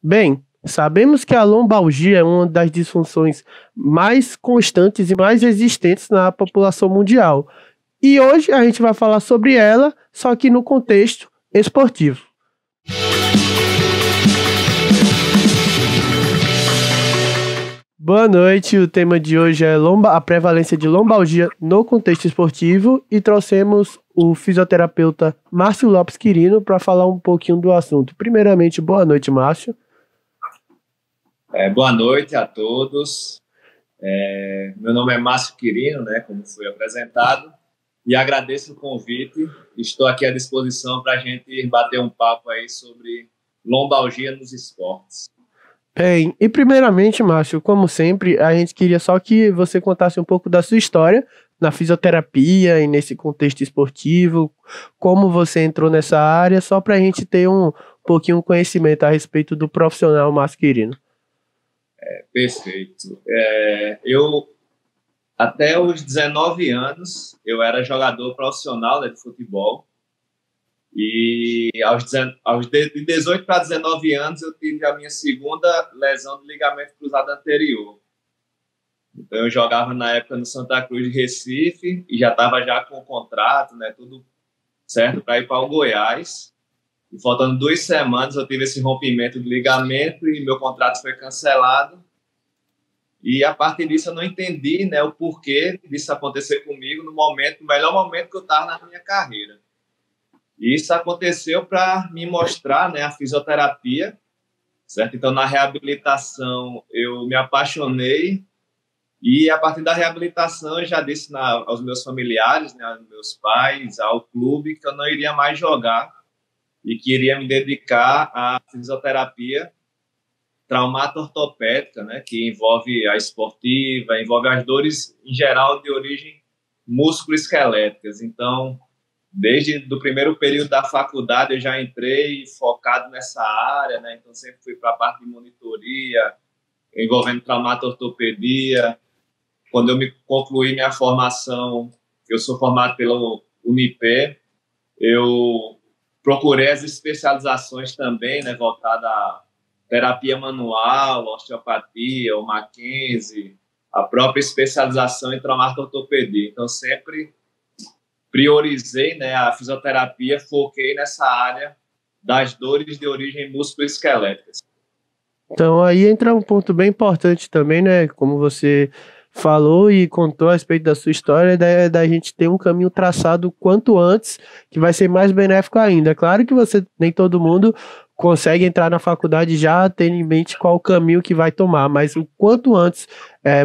Bem, sabemos que a lombalgia é uma das disfunções mais constantes e mais existentes na população mundial. E hoje a gente vai falar sobre ela, só que no contexto esportivo. Boa noite, o tema de hoje é a prevalência de lombalgia no contexto esportivo e trouxemos o fisioterapeuta Márcio Lopes Quirino para falar um pouquinho do assunto. Primeiramente, boa noite, Márcio. Boa noite a todos. Meu nome é Márcio Quirino, como foi apresentado, e agradeço o convite. Estou aqui à disposição para a gente bater um papo aí sobre lombalgia nos esportes. Bem, e primeiramente, Márcio, como sempre, a gente queria só que você contasse um pouco da sua história na fisioterapia e nesse contexto esportivo, como você entrou nessa área, só para a gente ter um pouquinho de conhecimento a respeito do profissional Márcio Quirino. Perfeito. Eu, até os 19 anos, eu era jogador profissional de futebol. E de 18 para 19 anos eu tive a minha segunda lesão do ligamento cruzado anterior. Então eu jogava na época no Santa Cruz de Recife e já estava já com o contrato, tudo certo para ir para o Goiás. E faltando 2 semanas eu tive esse rompimento do ligamento e meu contrato foi cancelado. E a partir disso eu não entendi o porquê disso acontecer comigo no melhor momento que eu estava na minha carreira. E isso aconteceu para me mostrar a fisioterapia, certo? Então, na reabilitação, eu me apaixonei e, a partir da reabilitação, eu já disse aos meus familiares, aos meus pais, ao clube, que eu não iria mais jogar e que iria me dedicar à fisioterapia traumato-ortopédica, que envolve a esportiva, envolve as dores, em geral, de origem músculo-esqueléticas. Então, desde o primeiro período da faculdade eu já entrei focado nessa área, então sempre fui para a parte de monitoria, envolvendo traumato-ortopedia. Quando eu concluí minha formação, eu sou formado pelo Unipé, eu procurei as especializações também, voltada à terapia manual, osteopatia, o Mackenzie, a própria especialização em traumato-ortopedia. Então sempre priorizei a fisioterapia, foquei nessa área das dores de origem músculo-esquelética. Então aí entra um ponto bem importante também, como você falou e contou a respeito da sua história, da gente ter um caminho traçado quanto antes, que vai ser mais benéfico ainda. Claro que nem todo mundo consegue entrar na faculdade já tendo em mente qual o caminho que vai tomar, mas o quanto antes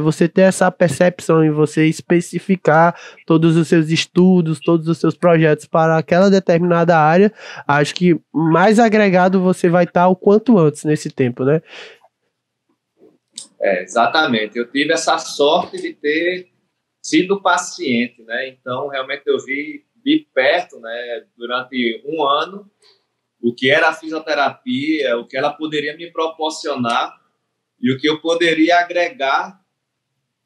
você ter essa percepção e você especificar todos os seus estudos, todos os seus projetos para aquela determinada área, acho que mais agregado você vai estar o quanto antes nesse tempo, Exatamente. Eu tive essa sorte de ter sido paciente, Então, realmente eu vi de perto, durante um ano, o que era a fisioterapia, o que ela poderia me proporcionar e o que eu poderia agregar,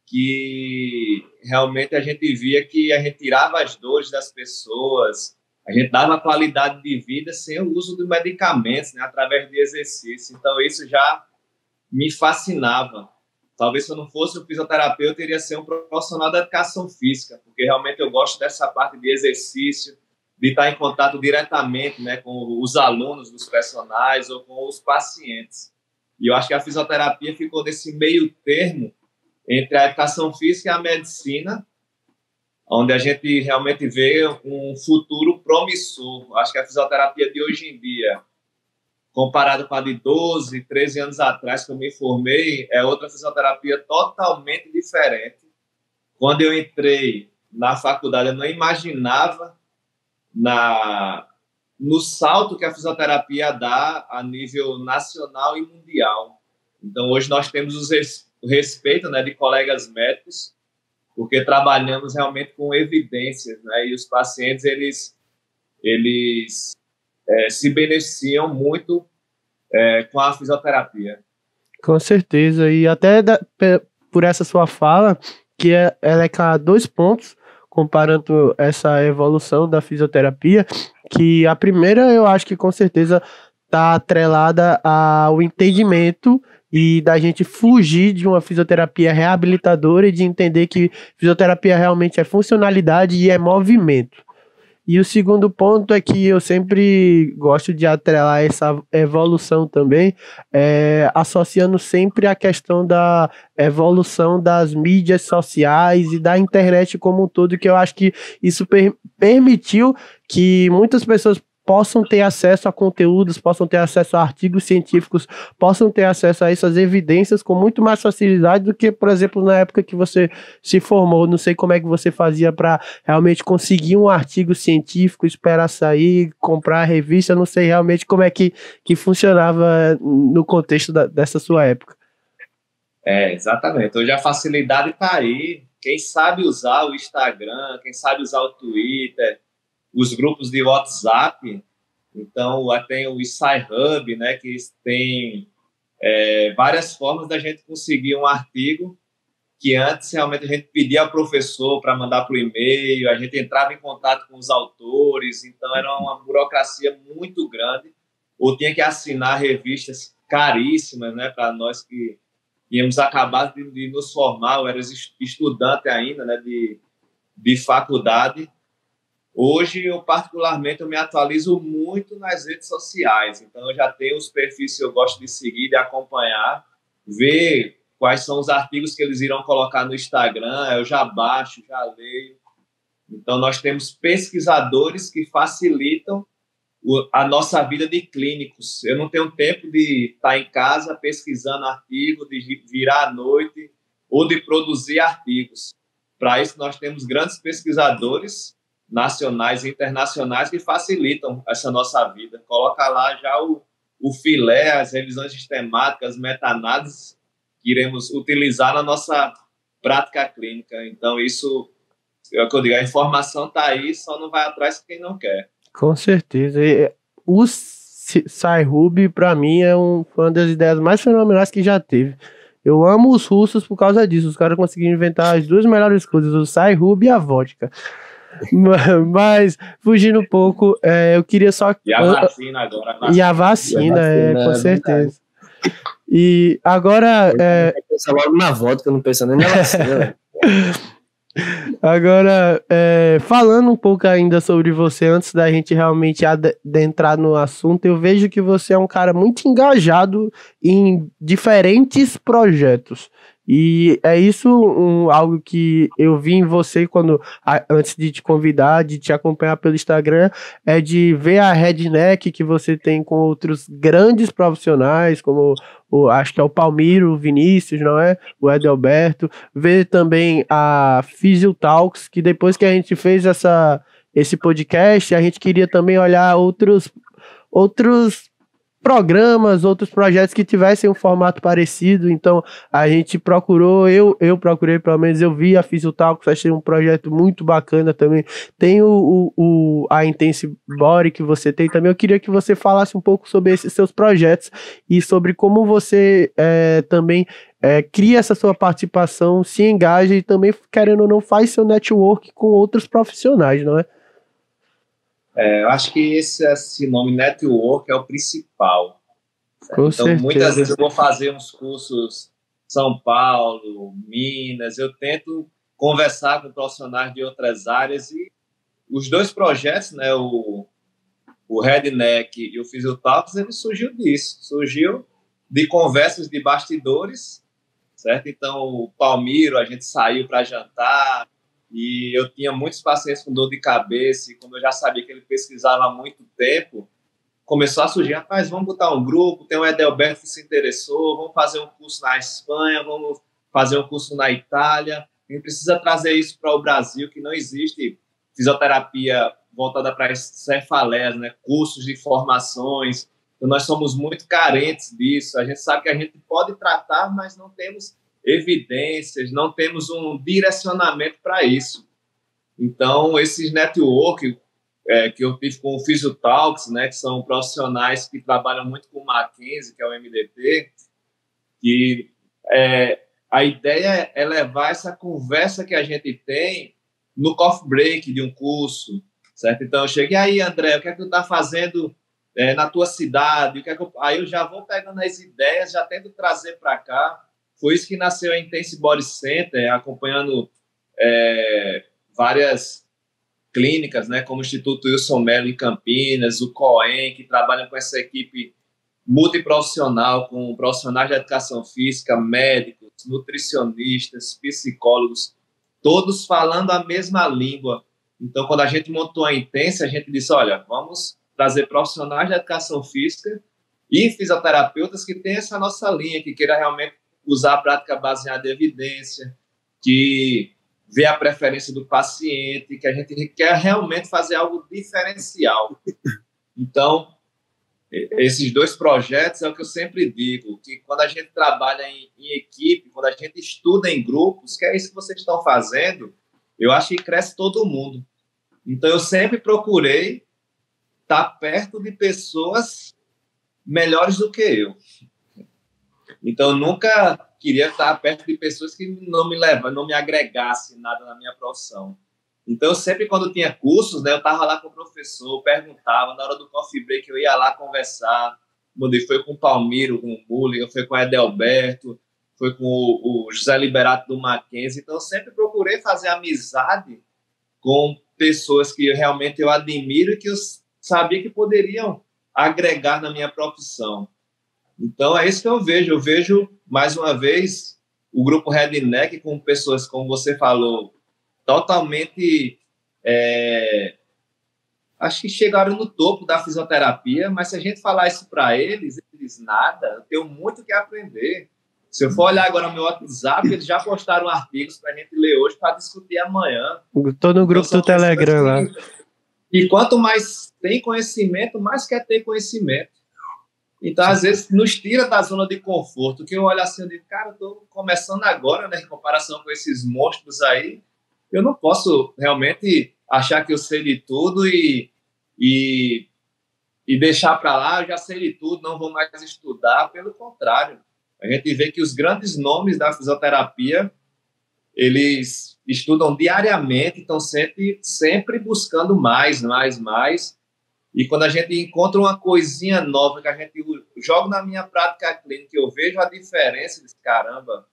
que realmente a gente via que a gente tirava as dores das pessoas, a gente dava qualidade de vida sem o uso de medicamentos, através de exercício. Então, isso já me fascinava. Talvez se eu não fosse um fisioterapeuta, eu iria ser um profissional da educação física, porque realmente eu gosto dessa parte de exercício, de estar em contato diretamente com os alunos dos personagens ou com os pacientes. E eu acho que a fisioterapia ficou nesse meio termo entre a educação física e a medicina, onde a gente realmente vê um futuro promissor. Eu acho que a fisioterapia de hoje em dia, comparado com a de 12, 13 anos atrás, que eu me formei, é outra fisioterapia totalmente diferente. Quando eu entrei na faculdade, eu não imaginava no salto que a fisioterapia dá a nível nacional e mundial. Então, hoje nós temos o respeito de colegas médicos, porque trabalhamos realmente com evidências, e os pacientes, eles se beneficiam muito com a fisioterapia. Com certeza, e até por essa sua fala, que ela é cada 2 pontos, comparando essa evolução da fisioterapia, que a primeira eu acho que com certeza tá atrelada ao entendimento e da gente fugir de uma fisioterapia reabilitadora e de entender que fisioterapia realmente é funcionalidade e é movimento. E o segundo ponto é que eu sempre gosto de atrelar essa evolução também, associando sempre a questão da evolução das mídias sociais e da internet como um todo, que eu acho que isso permitiu que muitas pessoas possam ter acesso a conteúdos, possam ter acesso a artigos científicos, possam ter acesso a essas evidências com muito mais facilidade do que, por exemplo, na época que você se formou. Não sei como é que você fazia para realmente conseguir um artigo científico, esperar sair, comprar a revista, não sei realmente como é que funcionava no contexto dessa sua época. Exatamente. Hoje a facilidade está aí. Quem sabe usar o Instagram, quem sabe usar o Twitter, os grupos de WhatsApp, então tem o SciHub, né, que tem várias formas da gente conseguir um artigo que antes realmente a gente pedia ao professor para mandar para o e-mail, a gente entrava em contato com os autores, então era uma burocracia muito grande, ou tinha que assinar revistas caríssimas, né, para nós que íamos acabar de nos formar, eu era estudante ainda, né, de faculdade. Hoje, eu particularmente, eu me atualizo muito nas redes sociais. Então, eu já tenho os perfis que eu gosto de seguir, de acompanhar, ver quais são os artigos que eles irão colocar no Instagram. Eu já baixo, já leio. Então, nós temos pesquisadores que facilitam a nossa vida de clínicos. Eu não tenho tempo de estar em casa pesquisando artigos, de virar à noite ou de produzir artigos. Para isso, nós temos grandes pesquisadores nacionais e internacionais que facilitam essa nossa vida. Coloca lá já o filé, as revisões sistemáticas, meta-análises que iremos utilizar na nossa prática clínica. Então, isso é o que eu digo, a informação está aí, só não vai atrás quem não quer. Com certeza. O SciHub, para mim, foi uma das ideias mais fenomenais que já teve. Eu amo os russos por causa disso. Os caras conseguiram inventar as duas melhores coisas, o SciHub e a vodka. Mas, fugindo um pouco, eu queria só... E a vacina agora. E a vacina, com certeza. E agora... Pensa logo na vodka, não pensa nem na vacina. Agora, falando um pouco ainda sobre você, antes da gente realmente adentrar no assunto, eu vejo que você é um cara muito engajado em diferentes projetos. E é isso algo que eu vi em você antes de te convidar, de te acompanhar pelo Instagram, é de ver a Redneck que você tem com outros grandes profissionais, como acho que é o Palmiro, o Vinícius, não é? O Edelberto. Ver também a Physiotalks, que depois que a gente fez esse podcast, a gente queria também olhar outros programas, outros projetos que tivessem um formato parecido. Então a gente procurou, eu procurei, pelo menos eu vi a Physiotalks, achei um projeto muito bacana também. Tem a Intense Body que você tem também. Eu queria que você falasse um pouco sobre esses seus projetos e sobre como você também cria essa sua participação, se engaja e também, querendo ou não, faz seu network com outros profissionais, não é? Eu acho que esse nome network é o principal. Com então, certeza. Muitas vezes eu vou fazer uns cursos São Paulo, Minas, eu tento conversar com profissionais de outras áreas e os dois projetos, né, o Redneck e o Physiotalks, ele surgiu disso, surgiu de conversas de bastidores, certo? Então, o Palmiro, a gente saiu para jantar, e eu tinha muitos pacientes com dor de cabeça, e como eu já sabia que ele pesquisava há muito tempo, começou a surgir, rapaz, vamos botar um grupo, tem o Edelberto que se interessou, vamos fazer um curso na Espanha, vamos fazer um curso na Itália, a gente precisa trazer isso para o Brasil, que não existe fisioterapia voltada para cefaleias, né? Cursos de formações, então nós somos muito carentes disso, a gente sabe que a gente pode tratar, mas não temos evidências, não temos um direcionamento para isso. Então, esses network que eu tive com o Physiotalks, né, que são profissionais que trabalham muito com o Mackenzie, que é o MDT, que a ideia é levar essa conversa que a gente tem no coffee break de um curso, certo? Então, eu cheguei aí, André, o que é que tu está fazendo na tua cidade, aí eu já vou pegando as ideias, já tento trazer para cá. Foi isso que nasceu a Intense Body Center, acompanhando várias clínicas, né, como o Instituto Wilson Mello em Campinas, o COEM, que trabalham com essa equipe multiprofissional, com profissionais de educação física, médicos, nutricionistas, psicólogos, todos falando a mesma língua. Então, quando a gente montou a Intense, a gente disse, olha, vamos trazer profissionais de educação física e fisioterapeutas que tenham essa nossa linha, que queira realmente usar a prática baseada em evidência, que vê a preferência do paciente, que a gente quer realmente fazer algo diferencial. Então, esses 2 projetos é o que eu sempre digo, que quando a gente trabalha em equipe, quando a gente estuda em grupos, que é isso que vocês estão fazendo, eu acho que cresce todo mundo. Então, eu sempre procurei estar perto de pessoas melhores do que eu. Então, eu nunca queria estar perto de pessoas que não me agregassem nada na minha profissão. Então, sempre quando tinha cursos, né, eu estava lá com o professor, perguntava, na hora do coffee break eu ia lá conversar. Foi com o Palmiro, com o Mulligan, foi com o Edelberto, foi com o José Liberato do Mackenzie. Então, eu sempre procurei fazer amizade com pessoas que realmente eu admiro e que eu sabia que poderiam agregar na minha profissão. Então, é isso que eu vejo. Eu vejo, mais uma vez, o grupo Redneck com pessoas, como você falou, totalmente... acho que chegaram no topo da fisioterapia, mas se a gente falar isso para eles nada, eu tenho muito que aprender. Se eu for olhar agora no meu WhatsApp, eles já postaram artigos para a gente ler hoje para discutir amanhã. Estou no grupo do Telegram lá. E quanto mais tem conhecimento, mais quer ter conhecimento. Então, às vezes, nos tira da zona de conforto, que eu olho assim e digo, cara, eu estou começando agora, né, em comparação com esses monstros aí, eu não posso realmente achar que eu sei de tudo e deixar para lá, eu já sei de tudo, não vou mais estudar. Pelo contrário, a gente vê que os grandes nomes da fisioterapia, eles estudam diariamente, estão sempre buscando mais. E quando a gente encontra uma coisinha nova que a gente joga na minha prática clínica, eu vejo a diferença, diz, caramba,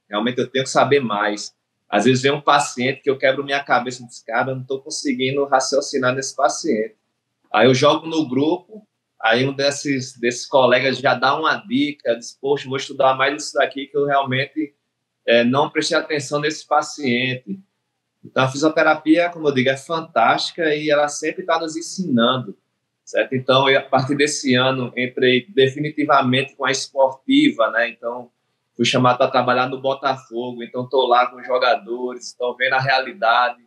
realmente eu tenho que saber mais. Às vezes vem um paciente que eu quebro minha cabeça e diz, cara, eu não estou conseguindo raciocinar nesse paciente. Aí eu jogo no grupo, aí um desses colegas já dá uma dica, diz, poxa, vou estudar mais isso daqui que eu realmente não prestei atenção nesse paciente. Então a fisioterapia, como eu digo, é fantástica e ela sempre está nos ensinando. Certo? Então, eu, a partir desse ano, entrei definitivamente com a esportiva, né? Então, fui chamado para trabalhar no Botafogo, então estou lá com os jogadores, estou vendo a realidade,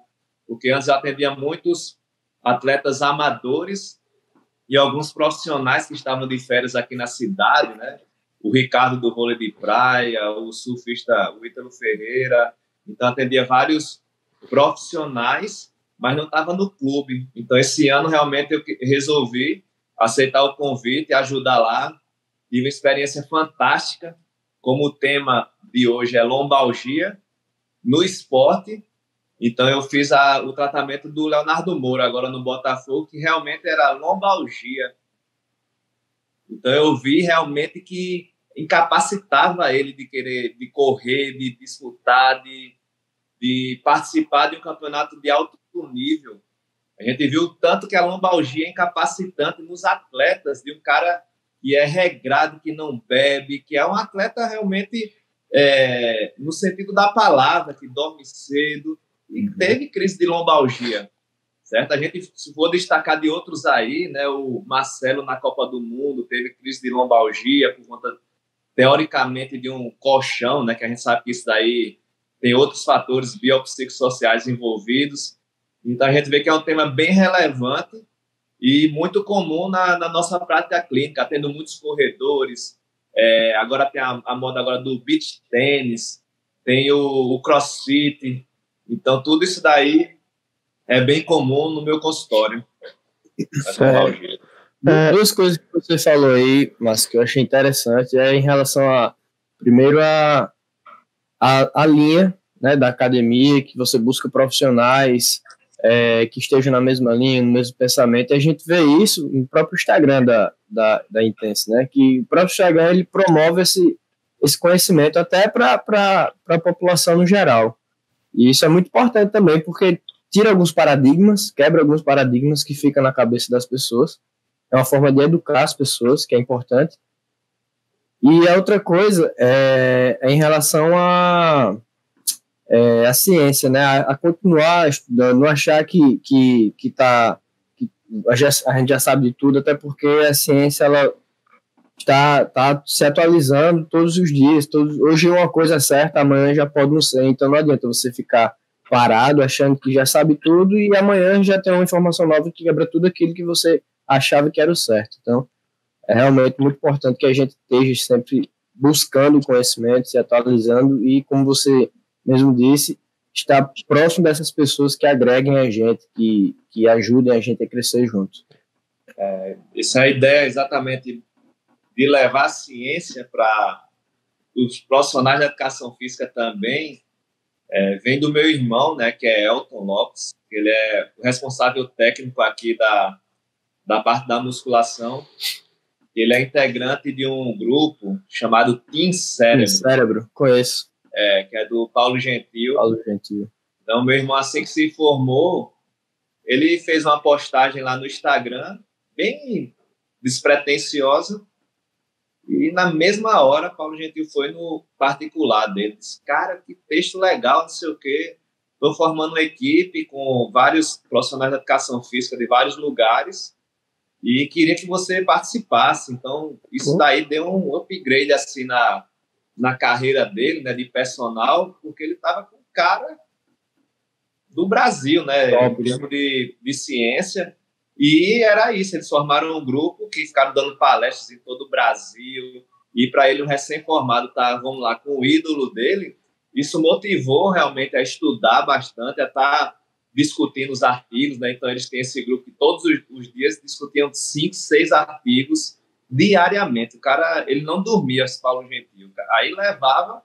porque antes eu atendia muitos atletas amadores e alguns profissionais que estavam de férias aqui na cidade, né? O Ricardo do vôlei de praia, o surfista o Ítalo Ferreira, então atendia vários profissionais, mas não estava no clube. Então, esse ano, realmente, eu resolvi aceitar o convite e ajudar lá. Tive uma experiência fantástica, como o tema de hoje é lombalgia no esporte. Então, eu fiz o tratamento do Leonardo Moura, agora no Botafogo, que realmente era lombalgia. Então, eu vi realmente que incapacitava ele de querer, de correr, de disputar, de participar de um campeonato de alto nível. A gente viu tanto que a lombalgia é incapacitante nos atletas, de um cara que é regrado, que não bebe, que é um atleta realmente no sentido da palavra, que dorme cedo e teve crise de lombalgia, certo? A gente, se for destacar de outros aí, né, o Marcelo na Copa do Mundo teve crise de lombalgia por conta, teoricamente, de um colchão, né, que a gente sabe que isso daí tem outros fatores biopsicossociais envolvidos. Então, a gente vê que é um tema bem relevante e muito comum na nossa prática clínica, tendo muitos corredores. Agora tem a moda agora do beach tênis, tem o crossfit. Então, tudo isso daí é bem comum no meu consultório. Duas coisas que você falou aí, mas que eu achei interessante, em relação primeiro a linha, né, da academia, que você busca profissionais que estejam na mesma linha, no mesmo pensamento, e a gente vê isso no próprio Instagram da Intense, né? Que o próprio Instagram ele promove esse conhecimento até para a população no geral. E isso é muito importante também, porque tira alguns paradigmas, quebra alguns paradigmas que ficam na cabeça das pessoas. É uma forma de educar as pessoas, que é importante. E a outra coisa é em relação a ciência, né? A continuar estudando, não achar que a gente já sabe de tudo, até porque a ciência ela está se atualizando todos os dias. Hoje uma coisa é certa, amanhã já pode não ser. Então não adianta você ficar parado achando que já sabe tudo e amanhã já tem uma informação nova que quebra tudo aquilo que você achava que era o certo. Então é realmente muito importante que a gente esteja sempre buscando conhecimento, se atualizando e, como você mesmo disse, estar próximo dessas pessoas que agreguem a gente, que ajudem a gente a crescer juntos. Essa é a ideia exatamente de levar a ciência para os profissionais da educação física também. Vem do meu irmão, né, que é Elton Lopes, ele é o responsável técnico aqui da parte da musculação. Ele é integrante de um grupo chamado Team Cérebro. Team Cérebro, conheço. Que é do Paulo Gentil. Paulo Gentil. Então, meu irmão, assim que se formou, ele fez uma postagem lá no Instagram, bem despretensiosa, e na mesma hora, Paulo Gentil foi no particular dele. Disse, cara, que texto legal, não sei o quê. Estou formando uma equipe com vários profissionais da educação física de vários lugares e queria que você participasse. Então, isso daí deu um upgrade assim na carreira dele, né, de personal, porque ele estava com o cara do Brasil, né, em termos de ciência, e era isso, eles formaram um grupo que ficaram dando palestras em todo o Brasil, e para ele, um recém-formado, vamos lá, com o ídolo dele, isso motivou realmente a estudar bastante, a estar discutindo os artigos, né, então eles têm esse grupo que todos os dias discutiam 5, 6 artigos, diariamente. O cara, ele não dormia, esse Paulo Gentil. Aí levava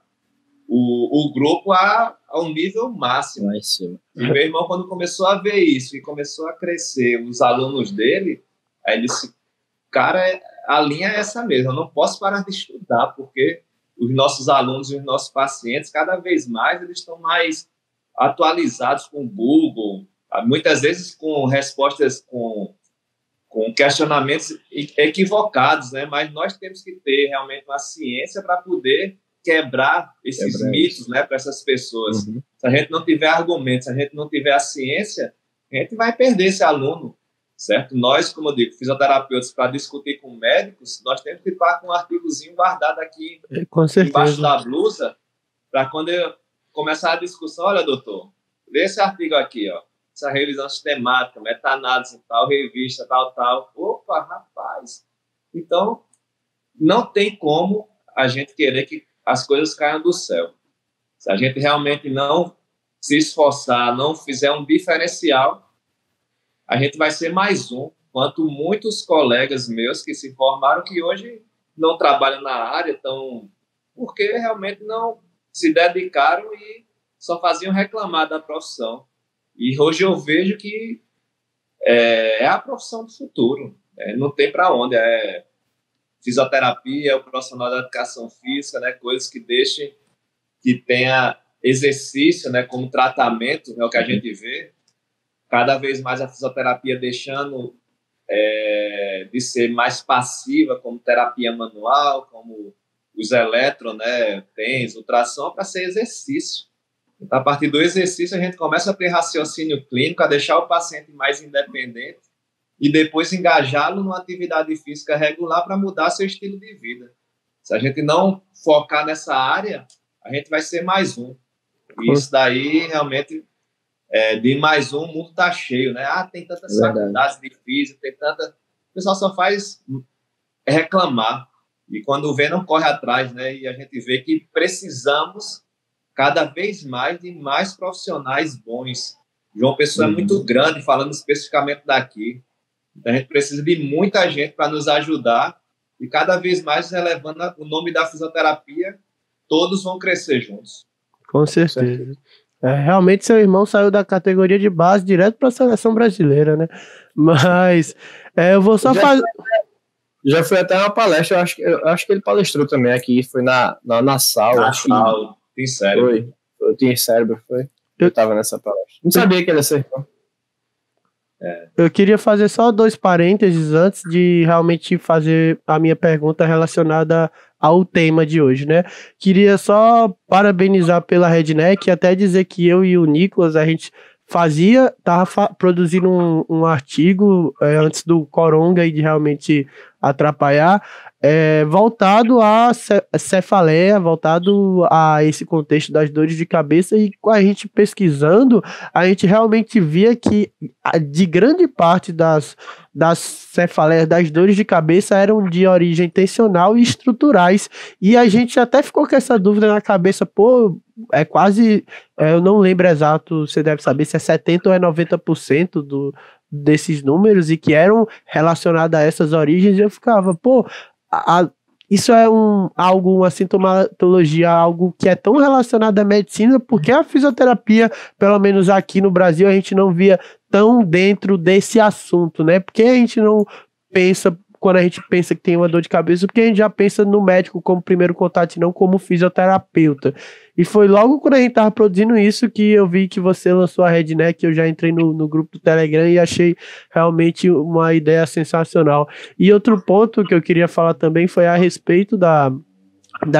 o grupo ao nível máximo. E meu irmão, quando começou a ver isso e começou a crescer os alunos dele, aí ele disse, cara, a linha é essa mesmo, eu não posso parar de estudar, porque os nossos alunos e os nossos pacientes, cada vez mais, eles estão mais atualizados com o Google, muitas vezes com respostas com questionamentos equivocados, né? Mas nós temos que ter realmente uma ciência para poder quebrar esses mitos, né, para essas pessoas. Uhum. Se a gente não tiver argumentos, se a gente não tiver a ciência, a gente vai perder esse aluno, certo? Nós, como eu digo, fisioterapeutas, para discutir com médicos, nós temos que estar com um artigozinho guardado aqui embaixo da blusa, para quando eu começar a discussão, olha, doutor, lê esse artigo aqui, ó. Essa revisão sistemática, meta-análise, tal revista, tal. Opa, rapaz! Então, não tem como a gente querer que as coisas caiam do céu. Se a gente realmente não se esforçar, não fizer um diferencial, a gente vai ser mais um, quanto muitos colegas meus que se formaram que hoje não trabalham na área, porque realmente não se dedicaram e só faziam reclamar da profissão. E hoje eu vejo que é a profissão do futuro. Não tem para onde. Fisioterapia, o profissional da educação física, né, coisas que deixem, que tenha exercício, né, como tratamento, é o que a gente vê. Cada vez mais a fisioterapia deixando de ser mais passiva, como terapia manual, como os eletro, né, TENS, ultrassom, para ser exercício. Então, a partir do exercício, a gente começa a ter raciocínio clínico, a deixar o paciente mais independente e depois engajá-lo numa atividade física regular para mudar seu estilo de vida. Se a gente não focar nessa área, a gente vai ser mais um. E isso daí, realmente, de mais um, o mundo está cheio, né? Tem tantas faculdades de física, tem tanta... O pessoal só faz reclamar. E quando vê, não corre atrás, né? E a gente vê que precisamos cada vez mais de mais profissionais bons. João Pessoa é muito grande, falando especificamente daqui. Então, a gente precisa de muita gente para nos ajudar e cada vez mais relevando o nome da fisioterapia, todos vão crescer juntos. Com certeza. Realmente seu irmão saiu da categoria de base direto para a seleção brasileira, né? Mas eu vou só fazer. Já foi até uma palestra, eu acho que ele palestrou também aqui, foi na sala. Na sala, tem cérebro. Foi, tinha cérebro, foi. Eu tava nessa palestra. Não sabia que ele ia ser irmão. Eu queria fazer só 2 parênteses antes de realmente fazer a minha pergunta relacionada ao tema de hoje, né? Queria só parabenizar pela Redneck e até dizer que eu e o Nicolas, a gente tava produzindo um artigo antes do Coronga e de realmente atrapalhar, voltado à cefaleia, voltado a esse contexto das dores de cabeça, e com a gente pesquisando, a gente realmente via que de grande parte das cefaleias, das dores de cabeça, eram de origem tensional e estruturais, e a gente até ficou com essa dúvida na cabeça, pô, é quase, eu não lembro exato, você deve saber se é 70% ou é 90% desses números, e que eram relacionados a essas origens, e eu ficava, pô, isso é uma sintomatologia, algo que é tão relacionado à medicina, porque a fisioterapia, pelo menos aqui no Brasil, a gente não via tão dentro desse assunto, né? Porque a gente não pensa, quando a gente pensa que tem uma dor de cabeça, porque a gente já pensa no médico como primeiro contato e não como fisioterapeuta. E foi logo quando a gente estava produzindo isso que eu vi que você lançou a Redneck, eu já entrei no grupo do Telegram e achei realmente uma ideia sensacional. E outro ponto que eu queria falar também foi a respeito da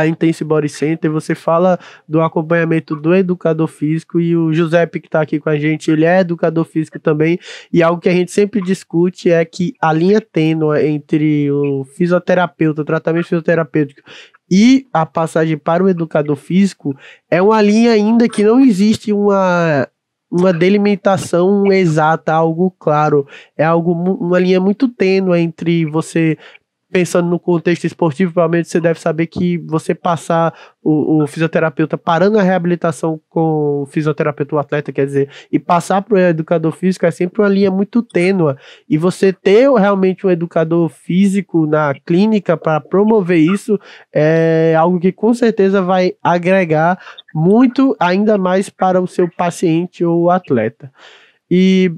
Intense Body Center. Você fala do acompanhamento do educador físico, e o Giuseppe que está aqui com a gente, ele é educador físico também, e algo que a gente sempre discute é que a linha tênue entre o fisioterapeuta, o tratamento fisioterapêutico e a passagem para o educador físico é uma linha ainda que não existe uma delimitação exata, algo claro, uma linha muito tênue entre você, pensando no contexto esportivo, provavelmente você deve saber que você passar o fisioterapeuta parando a reabilitação com o fisioterapeuta, o atleta, quer dizer, e passar para o educador físico é sempre uma linha muito tênua. E você ter realmente um educador físico na clínica para promover isso é algo que com certeza vai agregar muito, ainda mais para o seu paciente ou atleta. E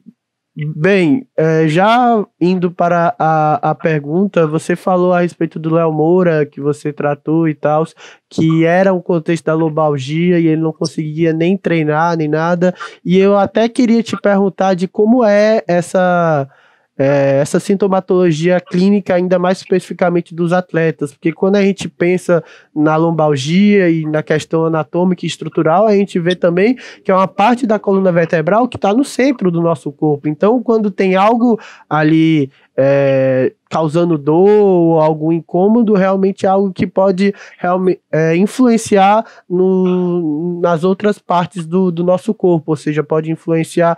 bem, já indo para a pergunta, você falou a respeito do Léo Moura, que você tratou e tal, que era um contexto da lombalgia e ele não conseguia nem treinar, nem nada, e eu até queria te perguntar de como é essa sintomatologia clínica, ainda mais especificamente dos atletas, porque quando a gente pensa na lombalgia e na questão anatômica e estrutural, a gente vê também que é uma parte da coluna vertebral que está no centro do nosso corpo. Então, quando tem algo ali causando dor ou algum incômodo, realmente é algo que pode influenciar nas outras partes do nosso corpo, ou seja, pode influenciar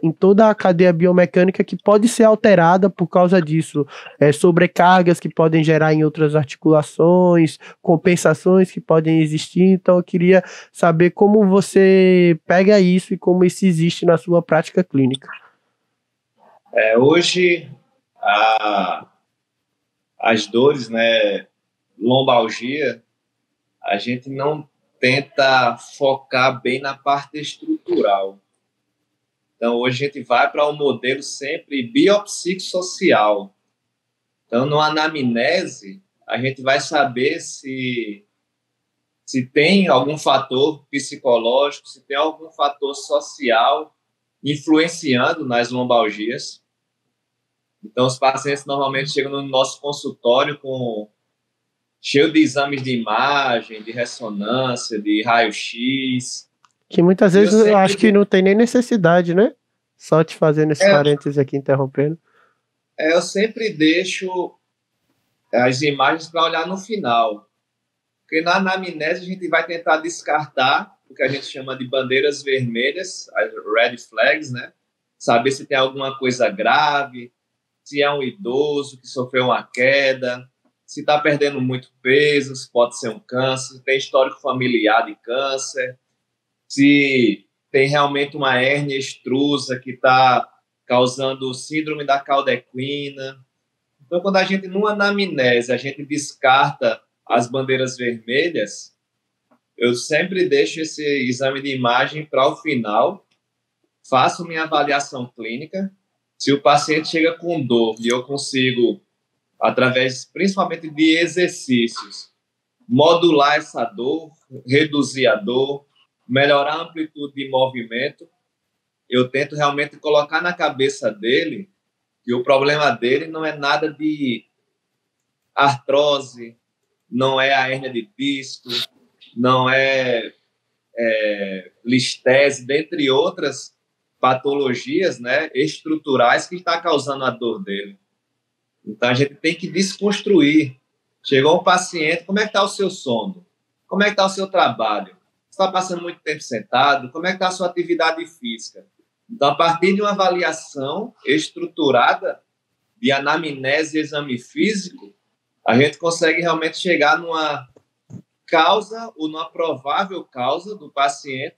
em toda a cadeia biomecânica que pode ser alterada por causa disso, sobrecargas que podem gerar em outras articulações, compensações que podem existir. Então eu queria saber como você pega isso e como isso existe na sua prática clínica. Hoje as dores, né, lombalgia, a gente não tenta focar bem na parte estrutural. Então, hoje a gente vai para um modelo sempre biopsicossocial. Então, no anamnese, a gente vai saber se tem algum fator psicológico, se tem algum fator social influenciando nas lombalgias. Então, os pacientes normalmente chegam no nosso consultório cheio de exames de imagem, de ressonância, de raio-x. Que muitas vezes eu acho que não tem nem necessidade, né? Só te fazendo esse parênteses aqui, interrompendo. Eu sempre deixo as imagens para olhar no final. Porque na anamnese a gente vai tentar descartar o que a gente chama de bandeiras vermelhas, as red flags, né? Saber se tem alguma coisa grave, se é um idoso que sofreu uma queda, se está perdendo muito peso, se pode ser um câncer, se tem histórico familiar de câncer, se tem realmente uma hérnia extrusa que está causando síndrome da caldequina. Então, quando a gente, numa anamnese, a gente descarta as bandeiras vermelhas, eu sempre deixo esse exame de imagem para o final, faço minha avaliação clínica. Se o paciente chega com dor e eu consigo, através principalmente de exercícios, modular essa dor, reduzir a dor, melhorar a amplitude de movimento, eu tento realmente colocar na cabeça dele que o problema dele não é nada de artrose, não é a hérnia de disco, não é listese, dentre outras patologias, né, estruturais que está causando a dor dele. Então, a gente tem que desconstruir. Chegou um paciente, como é que está o seu sono? Como é que está o seu trabalho? Você está passando muito tempo sentado? Como é que está a sua atividade física? Então, a partir de uma avaliação estruturada de anamnese e exame físico, a gente consegue realmente chegar numa causa ou numa provável causa do paciente,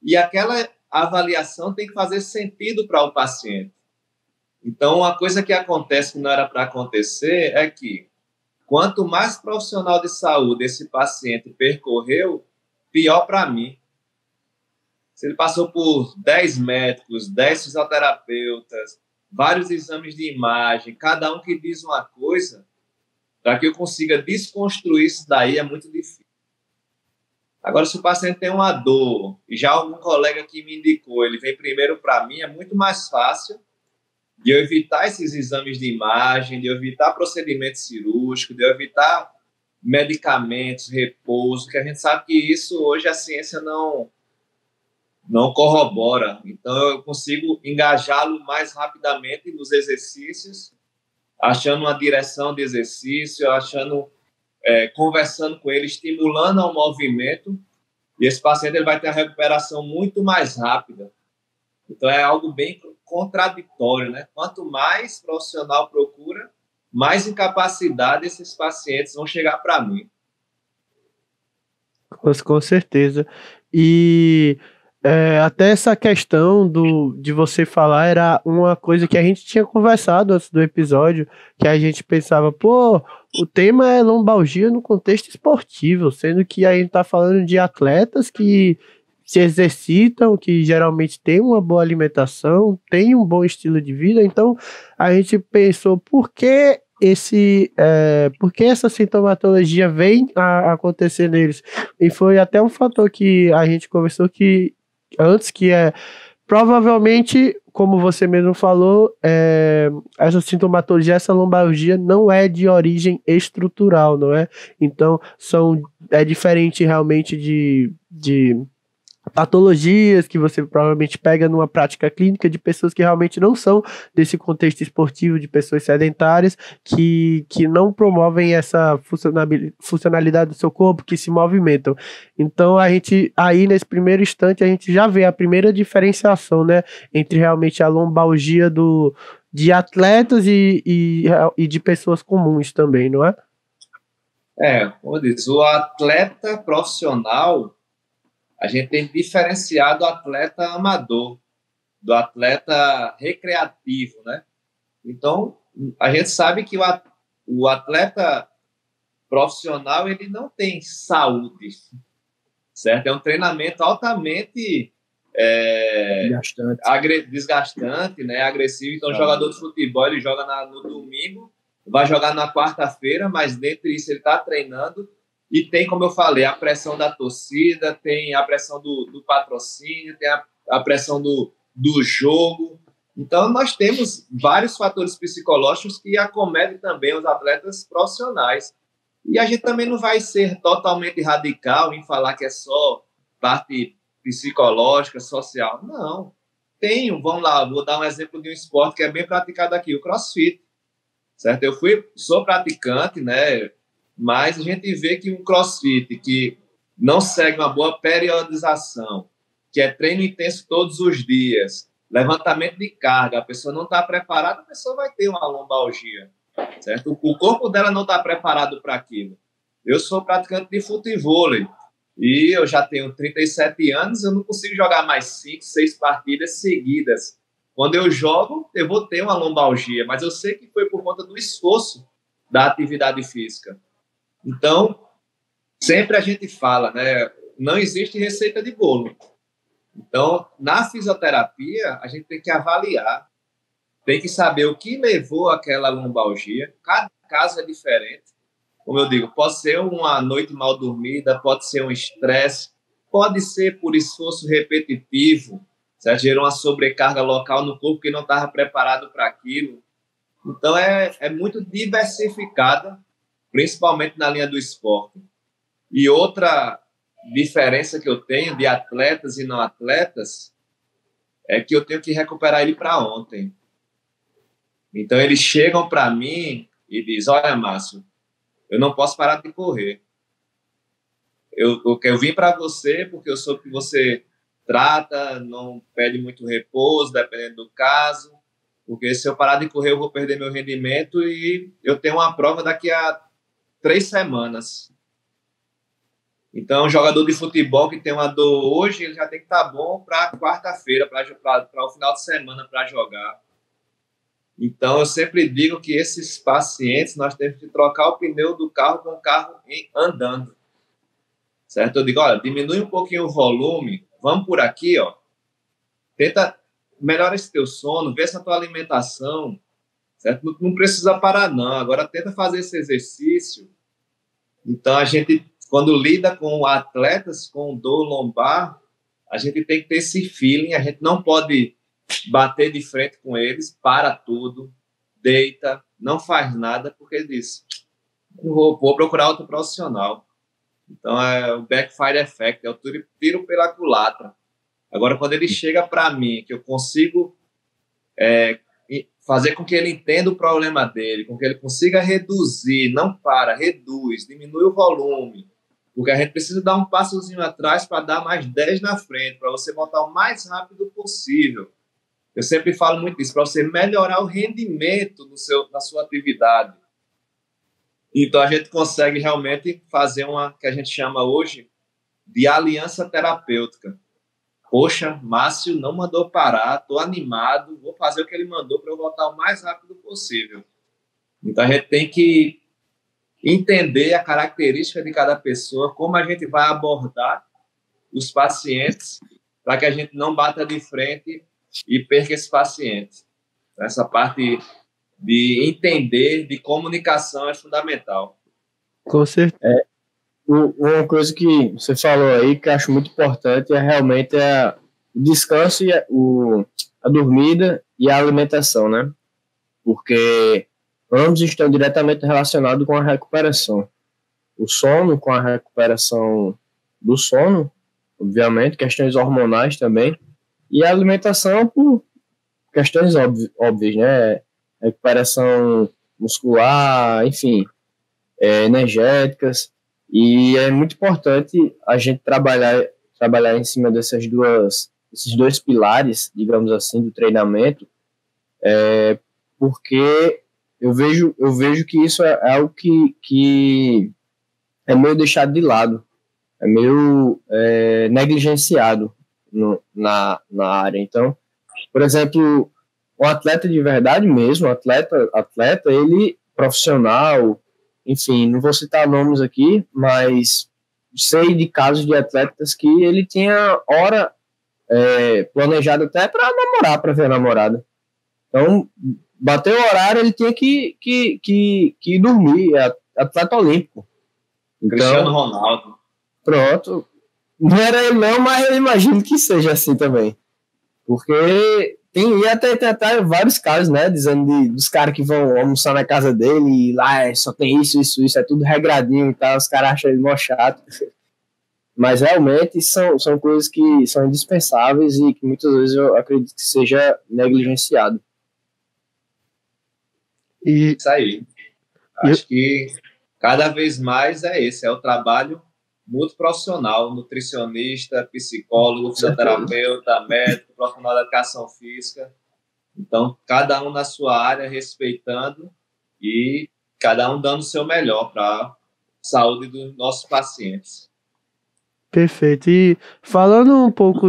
e aquela avaliação tem que fazer sentido para o paciente. Então, uma coisa que acontece que não era para acontecer é que quanto mais profissional de saúde esse paciente percorreu, pior para mim. Se ele passou por 10 médicos, 10 fisioterapeutas, vários exames de imagem, cada um que diz uma coisa, para que eu consiga desconstruir isso daí é muito difícil. Agora, se o paciente tem uma dor, e já algum colega que me indicou, ele vem primeiro para mim, é muito mais fácil de eu evitar esses exames de imagem, de eu evitar procedimento cirúrgico, de eu evitar medicamentos, repouso, que a gente sabe que isso hoje a ciência não corrobora. Então, eu consigo engajá-lo mais rapidamente nos exercícios, achando uma direção de exercício, conversando com ele, estimulando ao movimento, e esse paciente ele vai ter a recuperação muito mais rápida. Então, é algo bem contraditório, né? Quanto mais profissional procura, mais incapacidade esses pacientes vão chegar para mim. Com certeza. E até essa questão de você falar era uma coisa que a gente tinha conversado antes do episódio, que a gente pensava, pô, o tema é lombalgia no contexto esportivo, sendo que a gente está falando de atletas que se exercitam, que geralmente têm uma boa alimentação, têm um bom estilo de vida. Então a gente pensou, por que essa sintomatologia vem a acontecer neles? E foi até um fator que a gente conversou antes, que provavelmente, como você mesmo falou, essa sintomatologia, essa lombalgia não é de origem estrutural, não é? Então, é diferente realmente de patologias que você provavelmente pega numa prática clínica de pessoas que realmente não são desse contexto esportivo, de pessoas sedentárias, que não promovem essa funcionalidade do seu corpo, que se movimentam. Então, aí nesse primeiro instante, a gente já vê a primeira diferenciação, né, entre realmente a lombalgia de atletas e de pessoas comuns também, não é? Como diz, o atleta profissional, a gente tem diferenciado o atleta amador do atleta recreativo, né? Então, a gente sabe que o atleta profissional, ele não tem saúde, certo? É um treinamento altamente desgastante, né? Agressivo. Então, o jogador de futebol, ele joga no domingo, vai jogar na quarta-feira, mas dentro disso ele está treinando. E tem, como eu falei, a pressão da torcida, tem a pressão do patrocínio, tem a pressão do jogo. Então, nós temos vários fatores psicológicos que acometem também os atletas profissionais. E a gente também não vai ser totalmente radical em falar que é só parte psicológica, social. Não. Vamos lá, vou dar um exemplo de um esporte que é bem praticado aqui, o CrossFit. Certo? Sou praticante, né? Mas a gente vê que um CrossFit que não segue uma boa periodização, que é treino intenso todos os dias, levantamento de carga, a pessoa não está preparada, a pessoa vai ter uma lombalgia, certo? O corpo dela não está preparado para aquilo. Eu sou praticante de futevôlei e eu já tenho 37 anos, eu não consigo jogar mais 5, 6 partidas seguidas. Quando eu jogo, eu vou ter uma lombalgia, mas eu sei que foi por conta do esforço da atividade física. Então, sempre a gente fala, né? Não existe receita de bolo. Então, na fisioterapia, a gente tem que avaliar, tem que saber o que levou àquela lombalgia. Cada caso é diferente. Como eu digo, pode ser uma noite mal dormida, pode ser um estresse, pode ser por esforço repetitivo, certo? Gerou uma sobrecarga local no corpo que não estava preparado para aquilo. Então, é muito diversificada, principalmente na linha do esporte. E outra diferença que eu tenho de atletas e não atletas é que eu tenho que recuperar ele para ontem. Então, eles chegam para mim e dizem, olha, Márcio, eu não posso parar de correr. Eu vim para você porque eu soube que você trata, não pede muito repouso, dependendo do caso, porque se eu parar de correr eu vou perder meu rendimento e eu tenho uma prova daqui a 3 semanas. Então, um jogador de futebol que tem uma dor hoje, ele já tem que estar bom para quarta-feira, para o final de semana, para jogar. Então, eu sempre digo que esses pacientes, nós temos que trocar o pneu do carro com o carro andando. Certo? Eu digo, olha, diminui um pouquinho o volume, vamos por aqui, ó. Tenta melhorar esse teu sono, vê essa tua alimentação, certo? Não precisa parar, não. Agora, tenta fazer esse exercício. Então, a gente, quando lida com atletas com dor lombar, a gente tem que ter esse feeling, a gente não pode bater de frente com eles, para tudo, deita, não faz nada, porque ele diz, vou procurar outro profissional. Então, é o backfire effect, é o tiro pela culatra. Agora, quando ele chega para mim, que eu consigo fazer com que ele entenda o problema dele, com que ele consiga reduzir, não para, reduz, diminui o volume, porque a gente precisa dar um passozinho atrás para dar mais 10 na frente, para você voltar o mais rápido possível. Eu sempre falo muito isso, para você melhorar o rendimento na sua atividade. Então, a gente consegue realmente fazer uma que a gente chama hoje de aliança terapêutica. Poxa, Márcio não mandou parar, estou animado, vou fazer o que ele mandou para eu voltar o mais rápido possível. Então, a gente tem que entender a característica de cada pessoa, como a gente vai abordar os pacientes, para que a gente não bata de frente e perca esse paciente. Essa parte de entender, de comunicação é fundamental. Com certeza. Uma coisa que você falou aí que eu acho muito importante é realmente o descanso e a dormida e a alimentação, né? Porque ambos estão diretamente relacionados com a recuperação. O sono com a recuperação do sono, obviamente, questões hormonais também, e a alimentação por questões óbvias, né? Recuperação muscular, enfim, energéticas, e é muito importante a gente trabalhar em cima esses dois pilares, digamos assim, do treinamento, porque eu vejo que isso é algo que é meio deixado de lado, é meio negligenciado na área. Então, por exemplo, um atleta de verdade mesmo, atleta, ele profissional, enfim, não vou citar nomes aqui, mas sei de casos de atletas que ele tinha hora planejada até para namorar, para ver a namorada. Então, bateu o horário, ele tinha que dormir, atleta olímpico. Então, Cristiano Ronaldo. Pronto. Não era ele não, mas eu imagino que seja assim também. Porque tem até vários casos, né, dizendo dos caras que vão almoçar na casa dele e lá só tem isso, é tudo regradinho e tal, os caras acham ele mó chato. Mas realmente são coisas que são indispensáveis e que muitas vezes eu acredito que seja negligenciado. Isso aí. Acho que cada vez mais é o trabalho multiprofissional, nutricionista, psicólogo, fisioterapeuta, médico, profissional da educação física. Então, cada um na sua área, respeitando e cada um dando o seu melhor para a saúde dos nossos pacientes. Perfeito. E falando um pouco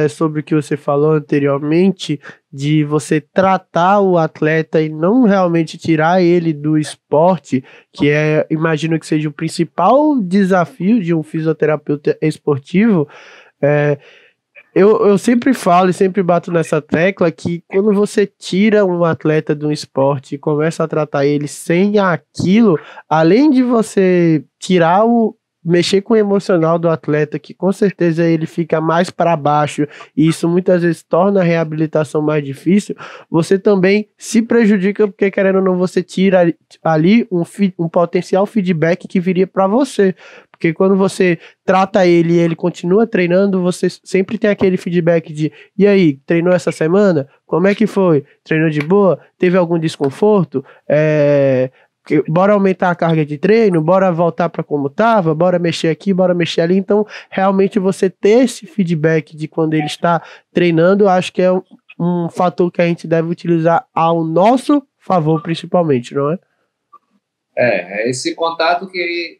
sobre o que você falou anteriormente, de você tratar o atleta e não realmente tirar ele do esporte, que imagino que seja o principal desafio de um fisioterapeuta esportivo. Eu sempre falo e sempre bato nessa tecla que quando você tira um atleta de um esporte e começa a tratar ele sem aquilo, além de você mexer com o emocional do atleta, que com certeza ele fica mais para baixo, e isso muitas vezes torna a reabilitação mais difícil, você também se prejudica, porque querendo ou não, você tira ali um potencial feedback que viria para você. Porque quando você trata ele e ele continua treinando, você sempre tem aquele feedback de: e aí, treinou essa semana? Como é que foi? Treinou de boa? Teve algum desconforto? Bora aumentar a carga de treino, bora voltar para como estava, bora mexer aqui, bora mexer ali. Então, realmente você ter esse feedback de quando ele está treinando, eu acho que é um fator que a gente deve utilizar ao nosso favor, principalmente, não é? É esse contato que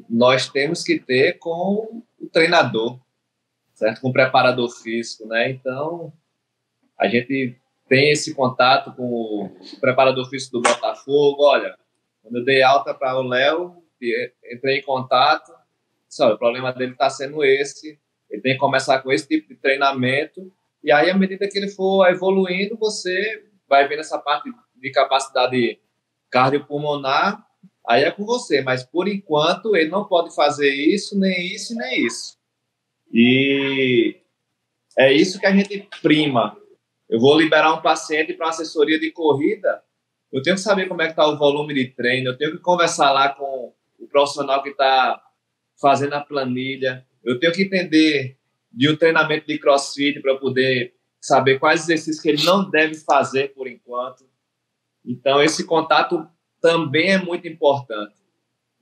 nós temos que ter com o treinador, certo? Com o preparador físico, né? Então, a gente tem esse contato com o preparador físico do Botafogo. Olha, quando eu dei alta para o Léo, entrei em contato, disse: olha, o problema dele está sendo esse, ele tem que começar com esse tipo de treinamento, e aí, à medida que ele for evoluindo, você vai vendo essa parte de capacidade cardiopulmonar, aí é com você, mas por enquanto ele não pode fazer isso, nem isso, nem isso. E é isso que a gente prima. Eu vou liberar um paciente para uma assessoria de corrida, eu tenho que saber como é que está o volume de treino, eu tenho que conversar lá com o profissional que está fazendo a planilha, eu tenho que entender de um treinamento de crossfit para eu poder saber quais exercícios que ele não deve fazer por enquanto. Então, esse contato também é muito importante.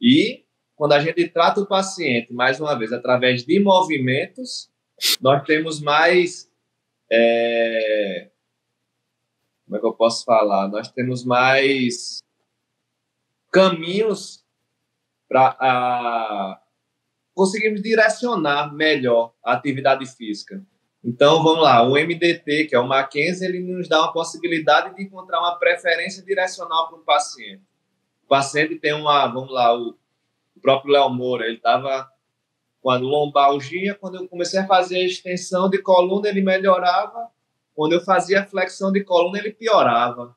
E, quando a gente trata o paciente, mais uma vez, através de movimentos, nós temos mais... como é que eu posso falar? Nós temos mais caminhos para conseguirmos direcionar melhor a atividade física. Então, vamos lá, o MDT, que é o Mackenzie, ele nos dá uma possibilidade de encontrar uma preferência direcional para o paciente. O paciente tem vamos lá, o próprio Léo Moura, ele estava com a lombalgia, quando eu comecei a fazer a extensão de coluna, ele melhorava, quando eu fazia a flexão de coluna, ele piorava.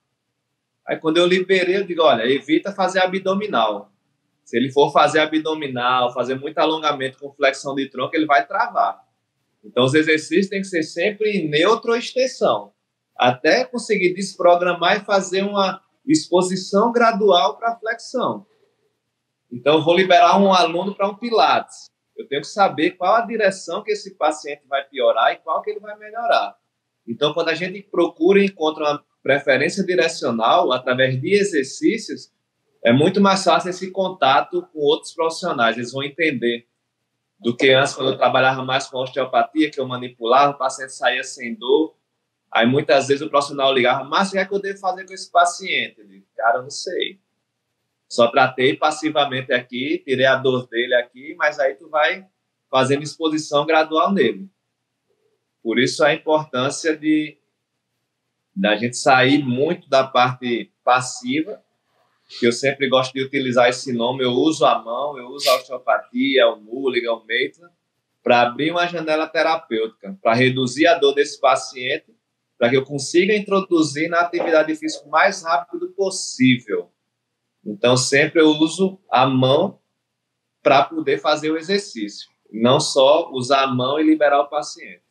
Aí, quando eu liberei, eu digo: olha, evita fazer abdominal. Se ele for fazer abdominal, fazer muito alongamento com flexão de tronco, ele vai travar. Então, os exercícios têm que ser sempre em neutro ou extensão, até conseguir desprogramar e fazer uma exposição gradual para a flexão. Então, eu vou liberar um aluno para um Pilates. Eu tenho que saber qual a direção que esse paciente vai piorar e qual que ele vai melhorar. Então, quando a gente procura e encontra uma preferência direcional através de exercícios, é muito mais fácil esse contato com outros profissionais. Eles vão entender do que antes, quando eu trabalhava mais com osteopatia, que eu manipulava, o paciente saía sem dor. Aí, muitas vezes, o profissional ligava: mas o que é que eu devo fazer com esse paciente? Eu digo: cara, eu não sei. Só tratei passivamente aqui, tirei a dor dele aqui, mas aí tu vai fazendo exposição gradual nele. Por isso a importância da gente sair muito da parte passiva, que eu sempre gosto de utilizar esse nome. Eu uso a mão, eu uso a osteopatia, o Mulligan, o Maitland, para abrir uma janela terapêutica, para reduzir a dor desse paciente, para que eu consiga introduzir na atividade física o mais rápido possível. Então, sempre eu uso a mão para poder fazer o exercício, não só usar a mão e liberar o paciente.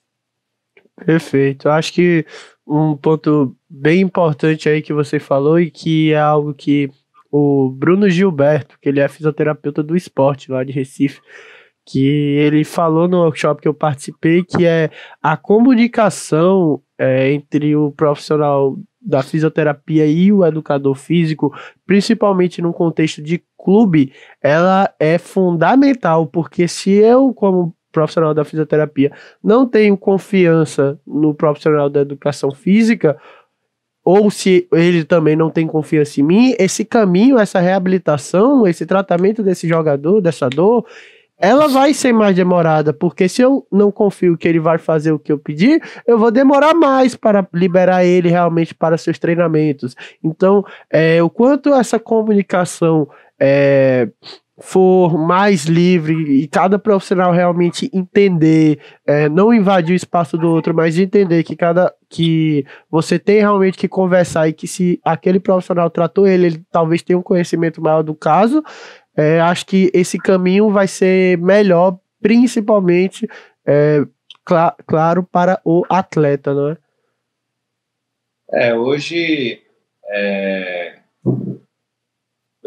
Perfeito. Eu acho que um ponto bem importante aí que você falou, e que é algo que o Bruno Gilberto, que ele é fisioterapeuta do esporte lá de Recife, que ele falou no workshop que eu participei, que é a comunicação entre o profissional da fisioterapia e o educador físico, principalmente num contexto de clube, ela é fundamental, porque se eu, como profissional da fisioterapia, não tenho confiança no profissional da educação física, ou se ele também não tem confiança em mim, esse caminho, essa reabilitação, esse tratamento desse jogador, dessa dor, ela vai ser mais demorada, porque se eu não confio que ele vai fazer o que eu pedir, eu vou demorar mais para liberar ele realmente para seus treinamentos. Então, o quanto essa comunicação for mais livre e cada profissional realmente entender, não invadir o espaço do outro, mas entender que você tem realmente que conversar e que se aquele profissional tratou ele talvez tenha um conhecimento maior do caso. Acho que esse caminho vai ser melhor, principalmente, claro, para o atleta, não é? Hoje,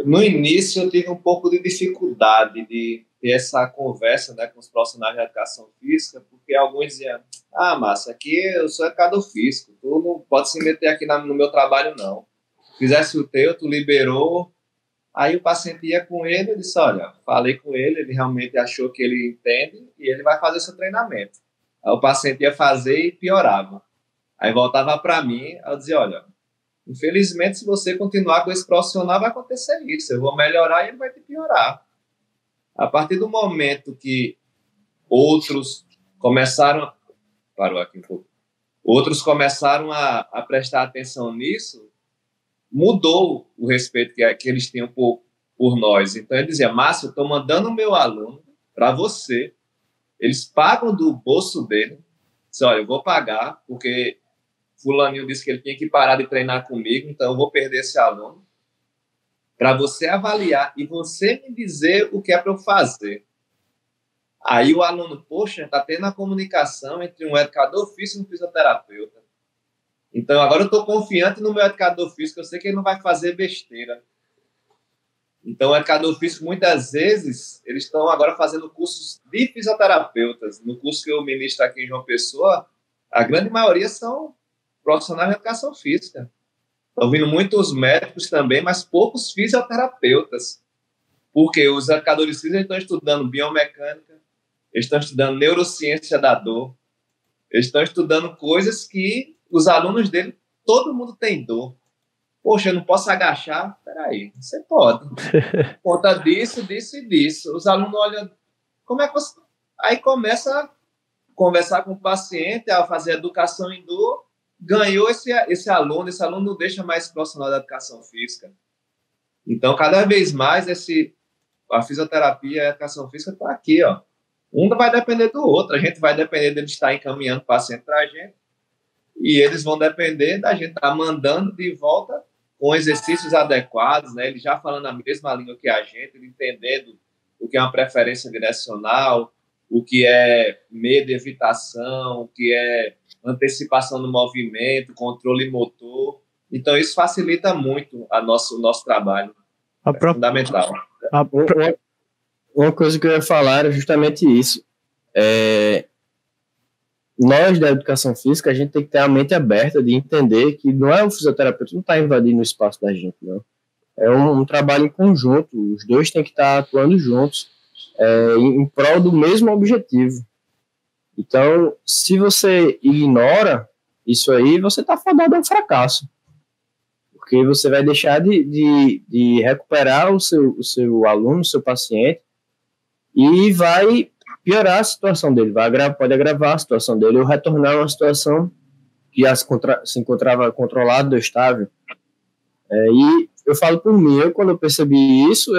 no início eu tive um pouco de dificuldade de ter essa conversa, né, com os profissionais de educação física, porque alguns diziam, Márcio, aqui eu sou educador físico, tu não pode se meter aqui no meu trabalho, não. Fizesse o teu, tu liberou. Aí o paciente ia com ele, eu disse, olha, falei com ele, ele realmente achou que ele entende e ele vai fazer seu treinamento. Aí o paciente ia fazer e piorava. Aí voltava para mim, eu dizia, olha, infelizmente se você continuar com esse profissional vai acontecer isso, eu vou melhorar e ele vai te piorar. A partir do momento que outros começaram, parou aqui um pouco, outros começaram a prestar atenção nisso, mudou o respeito que eles tinham por nós. Então, ele dizia, Márcio, eu estou mandando o meu aluno para você. Eles pagam do bolso dele. Disse, olha, eu vou pagar, porque fulaninho disse que ele tinha que parar de treinar comigo, então eu vou perder esse aluno, para você avaliar e você me dizer o que é para eu fazer. Aí o aluno, poxa, está tendo a comunicação entre um educador físico e um fisioterapeuta. Então, agora eu estou confiante no meu educador físico, eu sei que ele não vai fazer besteira. Então, o educador físico, muitas vezes, eles estão agora fazendo cursos de fisioterapeutas. No curso que eu ministro aqui em João Pessoa, a grande maioria são profissionais de educação física. Estão vindo muitos médicos também, mas poucos fisioterapeutas. Porque os educadores físicos estão estudando biomecânica, eles estão estudando neurociência da dor, eles estão estudando coisas que os alunos dele, todo mundo tem dor. Poxa, eu não posso agachar? Peraí, você pode. Por conta disso, disso e disso. Os alunos olham, como é que você... Aí começa a conversar com o paciente, a fazer educação em dor, ganhou esse aluno não deixa mais profissional da educação física. Então, cada vez mais, a fisioterapia e a educação física estão aqui, ó. Um vai depender do outro, a gente vai depender dele estar encaminhando o paciente para a gente, e eles vão depender da gente estar mandando de volta com exercícios adequados, né? Ele já falando a mesma língua que a gente, ele entendendo o que é uma preferência direcional, o que é medo e evitação, o que é antecipação do movimento, controle motor. Então, isso facilita muito o nosso trabalho. É fundamental. Uma coisa que eu ia falar era justamente isso. Nós, da educação física, a gente tem que ter a mente aberta de entender que não é o fisioterapeuta, não está invadindo o espaço da gente, não. É um trabalho em conjunto, os dois têm que estar atuando juntos, em prol do mesmo objetivo. Então, se você ignora isso aí, você está fadado ao fracasso, porque você vai deixar de recuperar o seu aluno, o seu paciente, e vai piorar a situação dele, pode agravar a situação dele ou retornar a uma situação que se encontrava controlada ou estável. E eu falo por mim, quando eu percebi isso,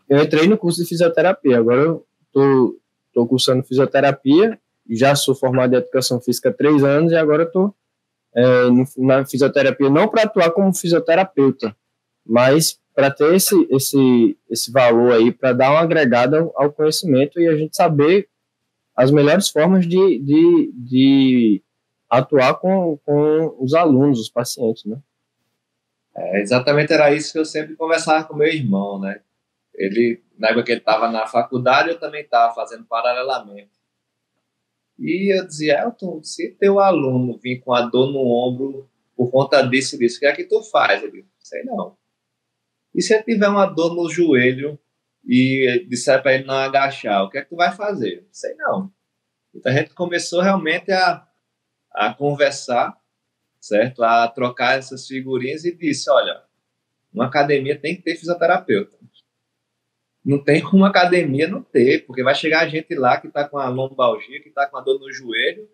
eu entrei no curso de fisioterapia. Agora eu estou cursando fisioterapia, já sou formado em educação física há 3 anos e agora estou na fisioterapia não para atuar como fisioterapeuta, mas para ter esse valor aí, para dar uma agregada ao conhecimento e a gente saber as melhores formas de atuar com os alunos, os pacientes, né? Exatamente, era isso que eu sempre conversava com meu irmão, né? Ele, na época que ele estava na faculdade, eu também estava fazendo paralelamente. E eu dizia, Elton, se teu aluno vir com a dor no ombro por conta disso e disso, o que é que tu faz? Ele, sei não. E se ele tiver uma dor no joelho e disser para ele não agachar, o que é que tu vai fazer? Sei não. Então a gente começou realmente a conversar, certo? A trocar essas figurinhas e disse, olha, uma academia tem que ter fisioterapeuta. Não tem como academia não ter, porque vai chegar gente lá que está com a lombalgia, que está com a dor no joelho,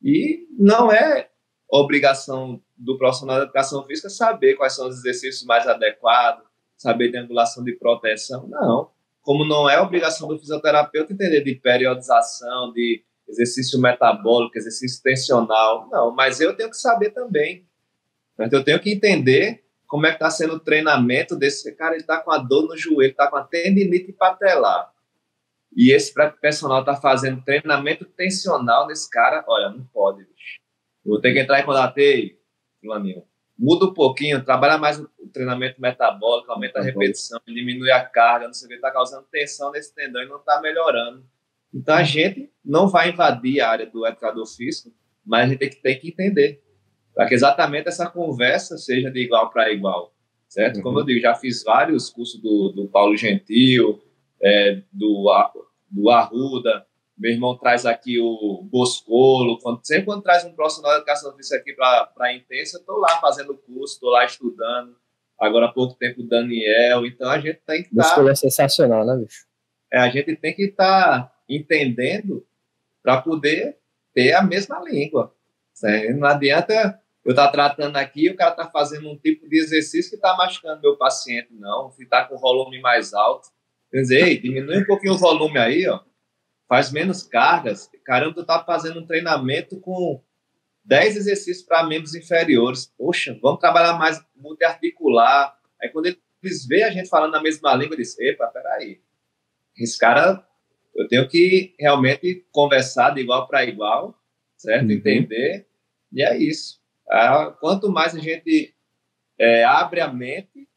e não é obrigação do profissional da educação física saber quais são os exercícios mais adequados, saber de angulação de proteção, não. Como não é obrigação do fisioterapeuta entender de periodização, de exercício metabólico, exercício tensional, não, mas eu tenho que saber também. Então, eu tenho que entender como é que está sendo o treinamento desse cara. Ele está com a dor no joelho, está com a tendinite patelar. E esse personal está fazendo treinamento tensional nesse cara. Olha, não pode, bicho. Eu vou ter que entrar em contato. Ei, fulaninho, muda um pouquinho, trabalha mais o treinamento metabólico, aumenta a repetição, diminui a carga, não sei o que, está causando tensão nesse tendão e não está melhorando. Então, a gente não vai invadir a área do educador físico, mas a gente tem que entender para que exatamente essa conversa seja de igual para igual, certo? Como eu digo, já fiz vários cursos do Paulo Gentil, do Arruda, meu irmão traz aqui o Boscolo, sempre quando traz um profissional de educação física aqui para a Intensa, eu estou lá fazendo curso, estou lá estudando, agora há pouco tempo o Daniel, então a gente tem que estar... Boscolo é sensacional, né, bicho? A gente tem que estar entendendo para poder ter a mesma língua, certo? Não adianta eu estar tratando aqui e o cara está fazendo um tipo de exercício que está machucando meu paciente, não, se está com volume mais alto. Quer dizer, ei, diminui um pouquinho o volume aí, ó, faz menos cargas. Caramba, tu tá fazendo um treinamento com 10 exercícios para membros inferiores. Poxa, vamos trabalhar mais multiarticular. Aí quando eles veem a gente falando na mesma língua, eles dizem, epa, peraí, esse cara, eu tenho que realmente conversar de igual para igual, certo? Entender, e é isso. Quanto mais a gente abre a mente,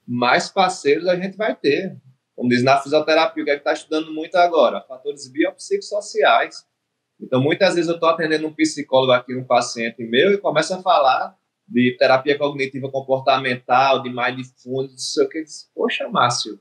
mais parceiros a gente vai ter. Como diz na fisioterapia, o que é que está estudando muito agora? Fatores biopsicossociais. Então, muitas vezes eu estou atendendo um psicólogo aqui, um paciente meu, e começa a falar de terapia cognitiva comportamental, de mindfulness, não sei o que. Diz, poxa, Márcio,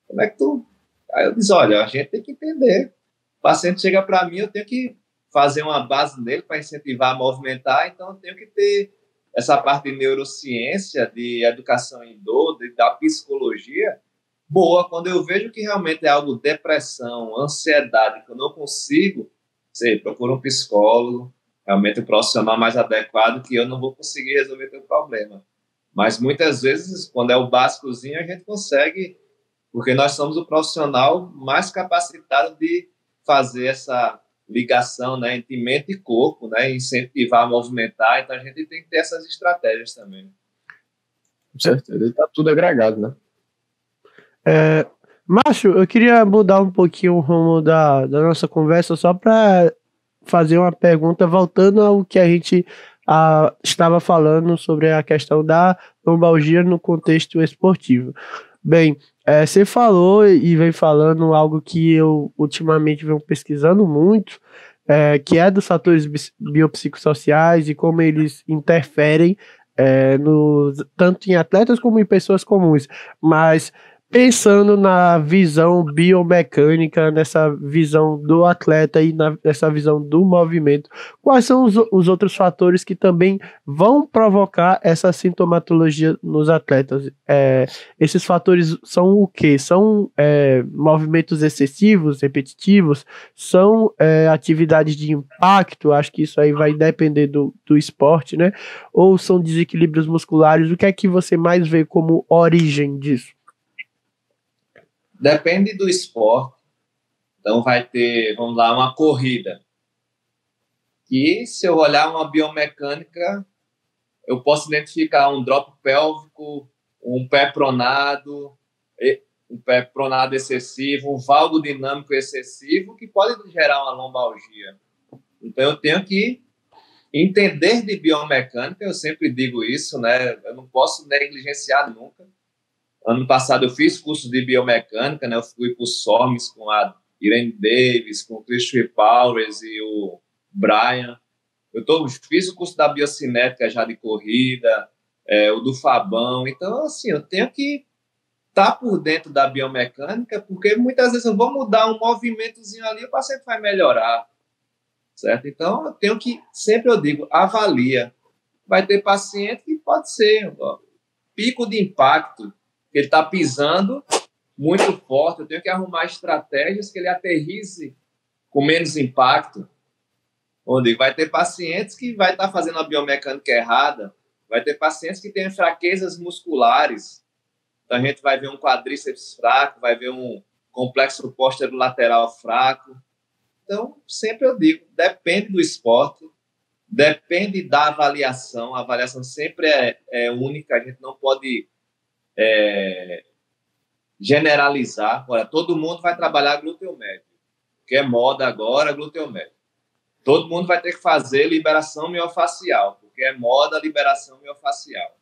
como é que tu... Aí eu disse, olha, a gente tem que entender. O paciente chega para mim, eu tenho que fazer uma base nele para incentivar a movimentar, então eu tenho que ter essa parte de neurociência, de educação em dor, da psicologia, boa. Quando eu vejo que realmente é algo depressão, ansiedade, que eu não consigo, sei, procura um psicólogo, realmente um profissional mais adequado, que eu não vou conseguir resolver teu problema. Mas muitas vezes, quando é o básicozinho, a gente consegue, porque nós somos o profissional mais capacitado de fazer essa ligação, né, entre mente e corpo, né, incentivar a movimentar. Então a gente tem que ter essas estratégias também. Com certeza, está tudo agregado, né? Márcio, eu queria mudar um pouquinho o rumo da nossa conversa só para fazer uma pergunta voltando ao que a gente estava falando sobre a questão da lombalgia no contexto esportivo. Bem, você falou e vem falando algo que eu ultimamente venho pesquisando muito, que é dos fatores biopsicossociais e como eles interferem tanto em atletas como em pessoas comuns, mas pensando na visão biomecânica, nessa visão do atleta e nessa visão do movimento, quais são os outros fatores que também vão provocar essa sintomatologia nos atletas? Esses fatores são o quê? São movimentos excessivos, repetitivos? São atividades de impacto? Acho que isso aí vai depender do esporte, né? Ou são desequilíbrios musculares? O que é que você mais vê como origem disso? Depende do esporte. Então vai ter, vamos lá, uma corrida. E se eu olhar uma biomecânica, eu posso identificar um drop pélvico, um pé pronado excessivo, um valgo dinâmico excessivo, que pode gerar uma lombalgia. Então eu tenho que entender de biomecânica, eu sempre digo isso, né? Eu não posso negligenciar nunca. Ano passado eu fiz curso de biomecânica, né? Eu fui para o SOMES com a Irene Davis, com o Christopher Powers e o Brian. Fiz o curso da biocinética já de corrida, o do Fabão. Então, assim, eu tenho que estar por dentro da biomecânica, porque muitas vezes eu vou mudar um movimentozinho ali e o paciente vai melhorar, certo? Então, eu tenho que, sempre eu digo, avalia. Vai ter paciente que pode ser pico de impacto, ele está pisando, muito forte, eu tenho que arrumar estratégias que ele aterrize com menos impacto. Onde vai ter pacientes que vai estar fazendo a biomecânica errada, vai ter pacientes que têm fraquezas musculares. Então, a gente vai ver um quadríceps fraco, vai ver um complexo posterolateral fraco. Então, sempre eu digo, depende do esporte, depende da avaliação. A avaliação sempre é única, a gente não pode generalizar. Olha, todo mundo vai trabalhar glúteo médio, que é moda agora, glúteo médio. Todo mundo vai ter que fazer liberação miofascial, porque é moda liberação miofascial.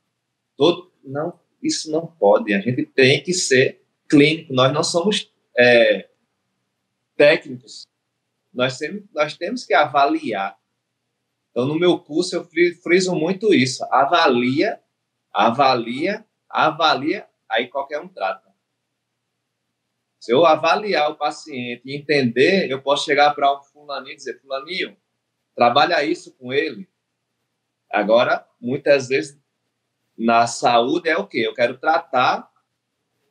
Não, isso não pode. A gente tem que ser clínico. Nós não somos técnicos. Nós temos que avaliar. Então, no meu curso, eu friso muito isso. Avalia, aí qualquer um trata. Se eu avaliar o paciente e entender, eu posso chegar para um fulaninho e dizer, fulaninho, trabalha isso com ele. Agora, muitas vezes, na saúde é o quê? Eu quero tratar,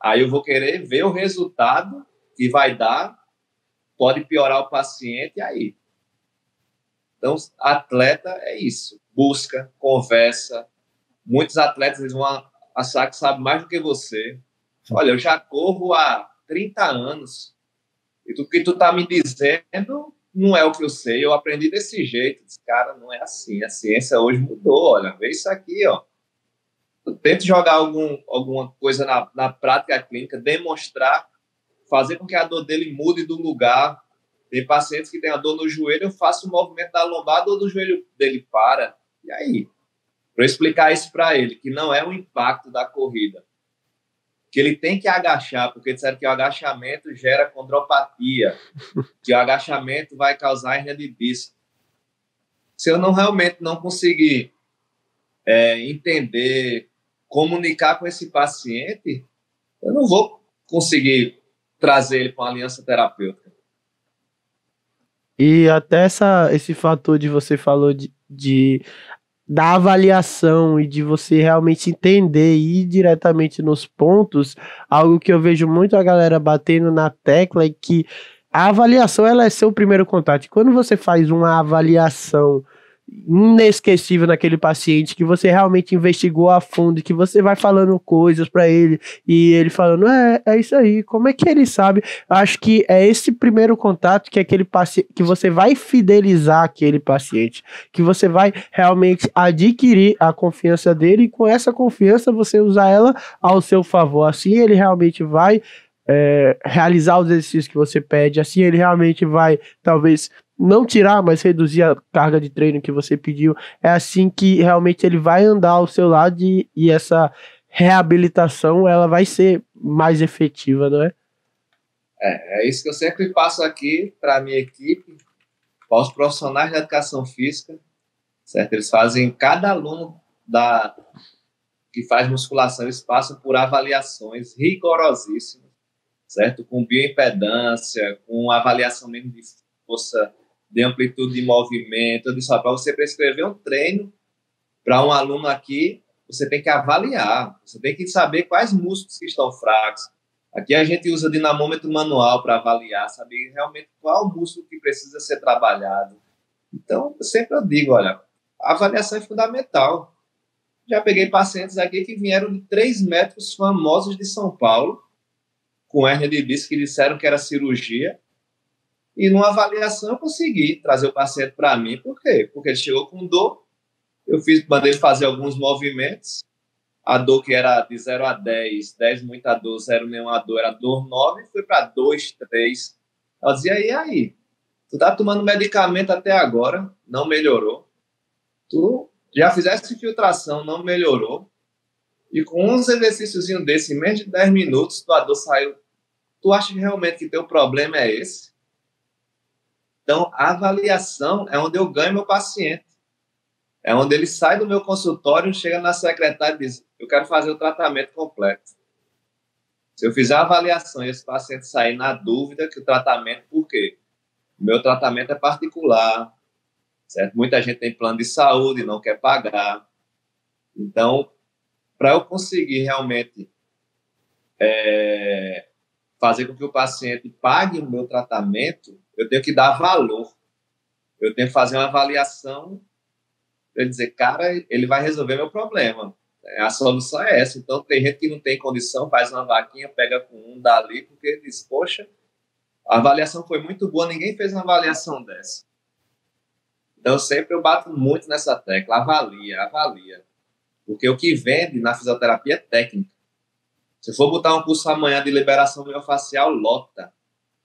aí eu vou querer ver o resultado que vai dar, pode piorar o paciente, e aí? Então, atleta é isso. Busca, conversa. Muitos atletas eles vão achar que sabem mais do que você. Olha, eu já corro há 30 anos. E tudo que tu tá me dizendo não é o que eu sei. Eu aprendi desse jeito. Esse cara, não é assim. A ciência hoje mudou. Olha, vê isso aqui, ó. Eu tento jogar alguma coisa na prática clínica, demonstrar, fazer com que a dor dele mude do lugar. Tem pacientes que têm a dor no joelho, eu faço o movimento da lombar, a dor do joelho dele para. E aí? Para eu explicar isso para ele, que não é o impacto da corrida. Que ele tem que agachar, porque disseram que o agachamento gera condropatia, que o agachamento vai causar hernia de disco. Se eu realmente não conseguir entender, comunicar com esse paciente, eu não vou conseguir trazer ele para uma aliança terapêutica. E até esse fator de você falou da avaliação e de você realmente entender e ir diretamente nos pontos, algo que eu vejo muito a galera batendo na tecla é que a avaliação ela é seu primeiro contato. E quando você faz uma avaliação inesquecível naquele paciente, que você realmente investigou a fundo, que você vai falando coisas para ele e ele falando, é isso aí, como é que ele sabe? Acho que é esse primeiro contato que aquele paciente, que você vai fidelizar aquele paciente, que você vai realmente adquirir a confiança dele e com essa confiança você usar ela ao seu favor, assim ele realmente vai realizar os exercícios que você pede, assim ele realmente vai, talvez, não tirar, mas reduzir a carga de treino que você pediu. É assim que realmente ele vai andar ao seu lado e essa reabilitação ela vai ser mais efetiva, não é? É isso que eu sempre passo aqui para a minha equipe, para os profissionais de educação física, certo? Eles fazem, cada aluno que faz musculação, eles passam por avaliações rigorosíssimas, certo? Com bioimpedância, com avaliação mesmo de força, de amplitude de movimento. Eu disse, para você prescrever um treino para um aluno aqui, você tem que avaliar, você tem que saber quais músculos que estão fracos. Aqui a gente usa dinamômetro manual para avaliar, saber realmente qual músculo que precisa ser trabalhado. Então, eu digo, olha, a avaliação é fundamental. Já peguei pacientes aqui que vieram de 3 médicos famosos de São Paulo, com hérnia de disco, que disseram que era cirurgia, e numa avaliação eu consegui trazer o paciente para mim. Por quê? Porque ele chegou com dor, mandei ele fazer alguns movimentos, a dor que era de 0 a 10, 10 muita dor, 0 nenhuma dor, era dor 9, foi para 2, 3. Eu dizia, e aí? Tu tá tomando medicamento até agora, não melhorou. Tu já fizeste infiltração, não melhorou. E com uns exercícios desse, em menos de 10 minutos, tua dor saiu. Tu acha realmente que teu problema é esse? Então, a avaliação é onde eu ganho meu paciente. É onde ele sai do meu consultório, chega na secretária e diz, eu quero fazer o tratamento completo. Se eu fizer a avaliação e esse paciente sair na dúvida que o tratamento, por quê? O meu tratamento é particular, certo? Muita gente tem plano de saúde e não quer pagar. Então, para eu conseguir realmente fazer com que o paciente pague o meu tratamento, eu tenho que dar valor. Eu tenho que fazer uma avaliação para dizer, cara, ele vai resolver meu problema. A solução é essa. Então, tem gente que não tem condição, faz uma vaquinha, pega com um dali, porque diz, poxa, a avaliação foi muito boa, ninguém fez uma avaliação dessa. Então, sempre eu bato muito nessa tecla, avalia. Porque o que vende na fisioterapia é técnica. Se for botar um curso amanhã de liberação miofascial, lota.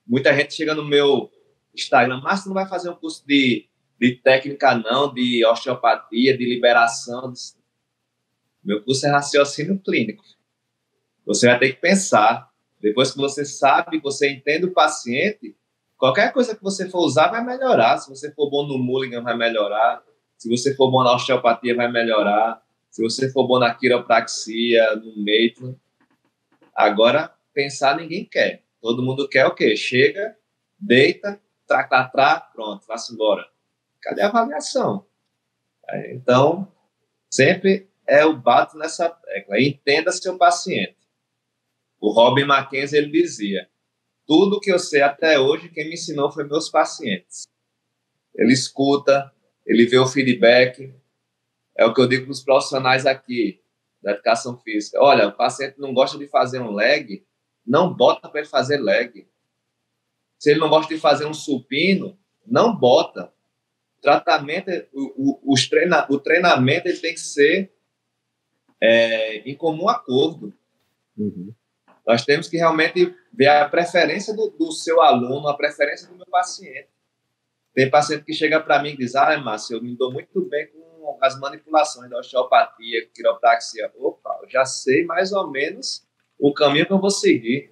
Muita gente chega no meu Instagram, mas tu não vai fazer um curso de técnica não, de osteopatia, de liberação. Meu curso é raciocínio clínico. Você vai ter que pensar. Depois que você sabe, você entende o paciente, qualquer coisa que você for usar vai melhorar. Se você for bom no Mulligan, vai melhorar. Se você for bom na osteopatia, vai melhorar. Se você for bom na quiropraxia, no Maitland. Agora, pensar ninguém quer. Todo mundo quer o quê? Chega, deita, pronto, vá-se embora. Cadê a avaliação? Então, sempre eu bato nessa tecla. Entenda seu paciente. O Robin Mackenzie, ele dizia, tudo que eu sei até hoje, quem me ensinou foi meus pacientes. Ele escuta, ele vê o feedback. É o que eu digo para os profissionais aqui da educação física. Olha, o paciente não gosta de fazer um leg, não bota para ele fazer leg. Se ele não gosta de fazer um supino, não bota. O tratamento, o treinamento ele tem que ser em comum acordo. Uhum. Nós temos que realmente ver a preferência do seu aluno, a preferência do meu paciente. Tem paciente que chega para mim e diz, Márcio, eu me dou muito bem com as manipulações da osteopatia, quiropraxia. Opa, eu já sei mais ou menos o caminho que eu vou seguir.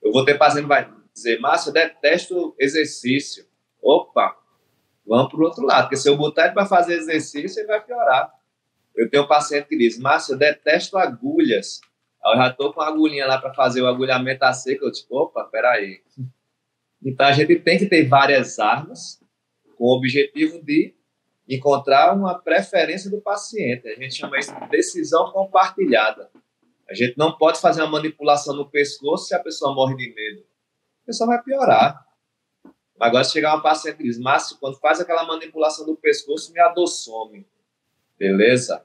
Eu vou ter paciente que vai dizer, Márcio, eu detesto exercício. Opa, vamos para o outro lado, porque se eu botar ele para fazer exercício, ele vai piorar. Eu tenho um paciente que diz, Márcio, eu detesto agulhas. Eu já estou com a agulhinha lá para fazer o agulhamento a seco. Eu digo, opa, peraí. Então, a gente tem que ter várias armas com o objetivo de encontrar uma preferência do paciente. A gente chama isso de decisão compartilhada. A gente não pode fazer uma manipulação no pescoço se a pessoa morre de medo. A pessoa vai piorar. Agora, se chegar uma paciente e diz, Márcio, quando faz aquela manipulação do pescoço, minha dor some. Beleza?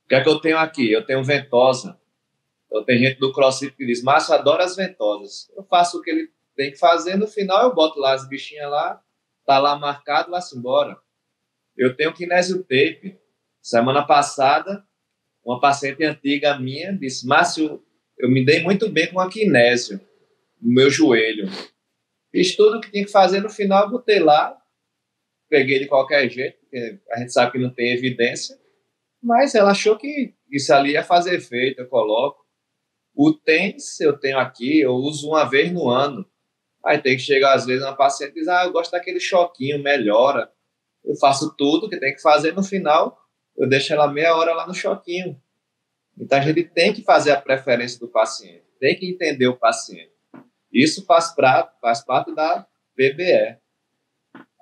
O que é que eu tenho aqui? Eu tenho ventosa. Então, tem gente do CrossFit que diz, Márcio, adora as ventosas. Eu faço o que ele tem que fazer, no final eu boto lá as bichinhas lá, tá lá marcado, vai-se embora. Eu tenho kinesiotape. Semana passada, uma paciente antiga minha disse, Márcio, eu me dei muito bem com a kinésio no meu joelho. Fiz tudo o que tinha que fazer, no final botei lá, peguei de qualquer jeito, porque a gente sabe que não tem evidência, mas ela achou que isso ali ia fazer efeito, eu coloco. O TENS eu tenho aqui, eu uso uma vez no ano. Aí tem que chegar, às vezes, uma paciente e diz, eu gosto daquele choquinho, melhora. Eu faço tudo que tem que fazer, no final, eu deixo ela meia hora lá no choquinho. Então, a gente tem que fazer a preferência do paciente, tem que entender o paciente. Isso faz parte da PBE.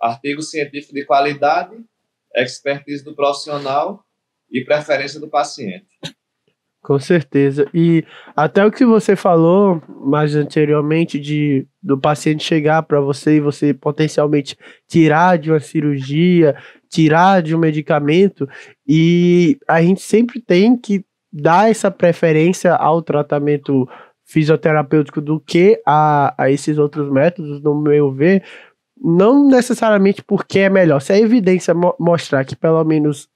Artigo científico de qualidade, expertise do profissional e preferência do paciente. Com certeza. E até o que você falou mais anteriormente do paciente chegar para você e você potencialmente tirar de uma cirurgia, tirar de um medicamento, e a gente sempre tem que dar essa preferência ao tratamento fisioterapêutico do que a esses outros métodos, no meu ver, não necessariamente porque é melhor. Se a evidência mostrar que pelo menos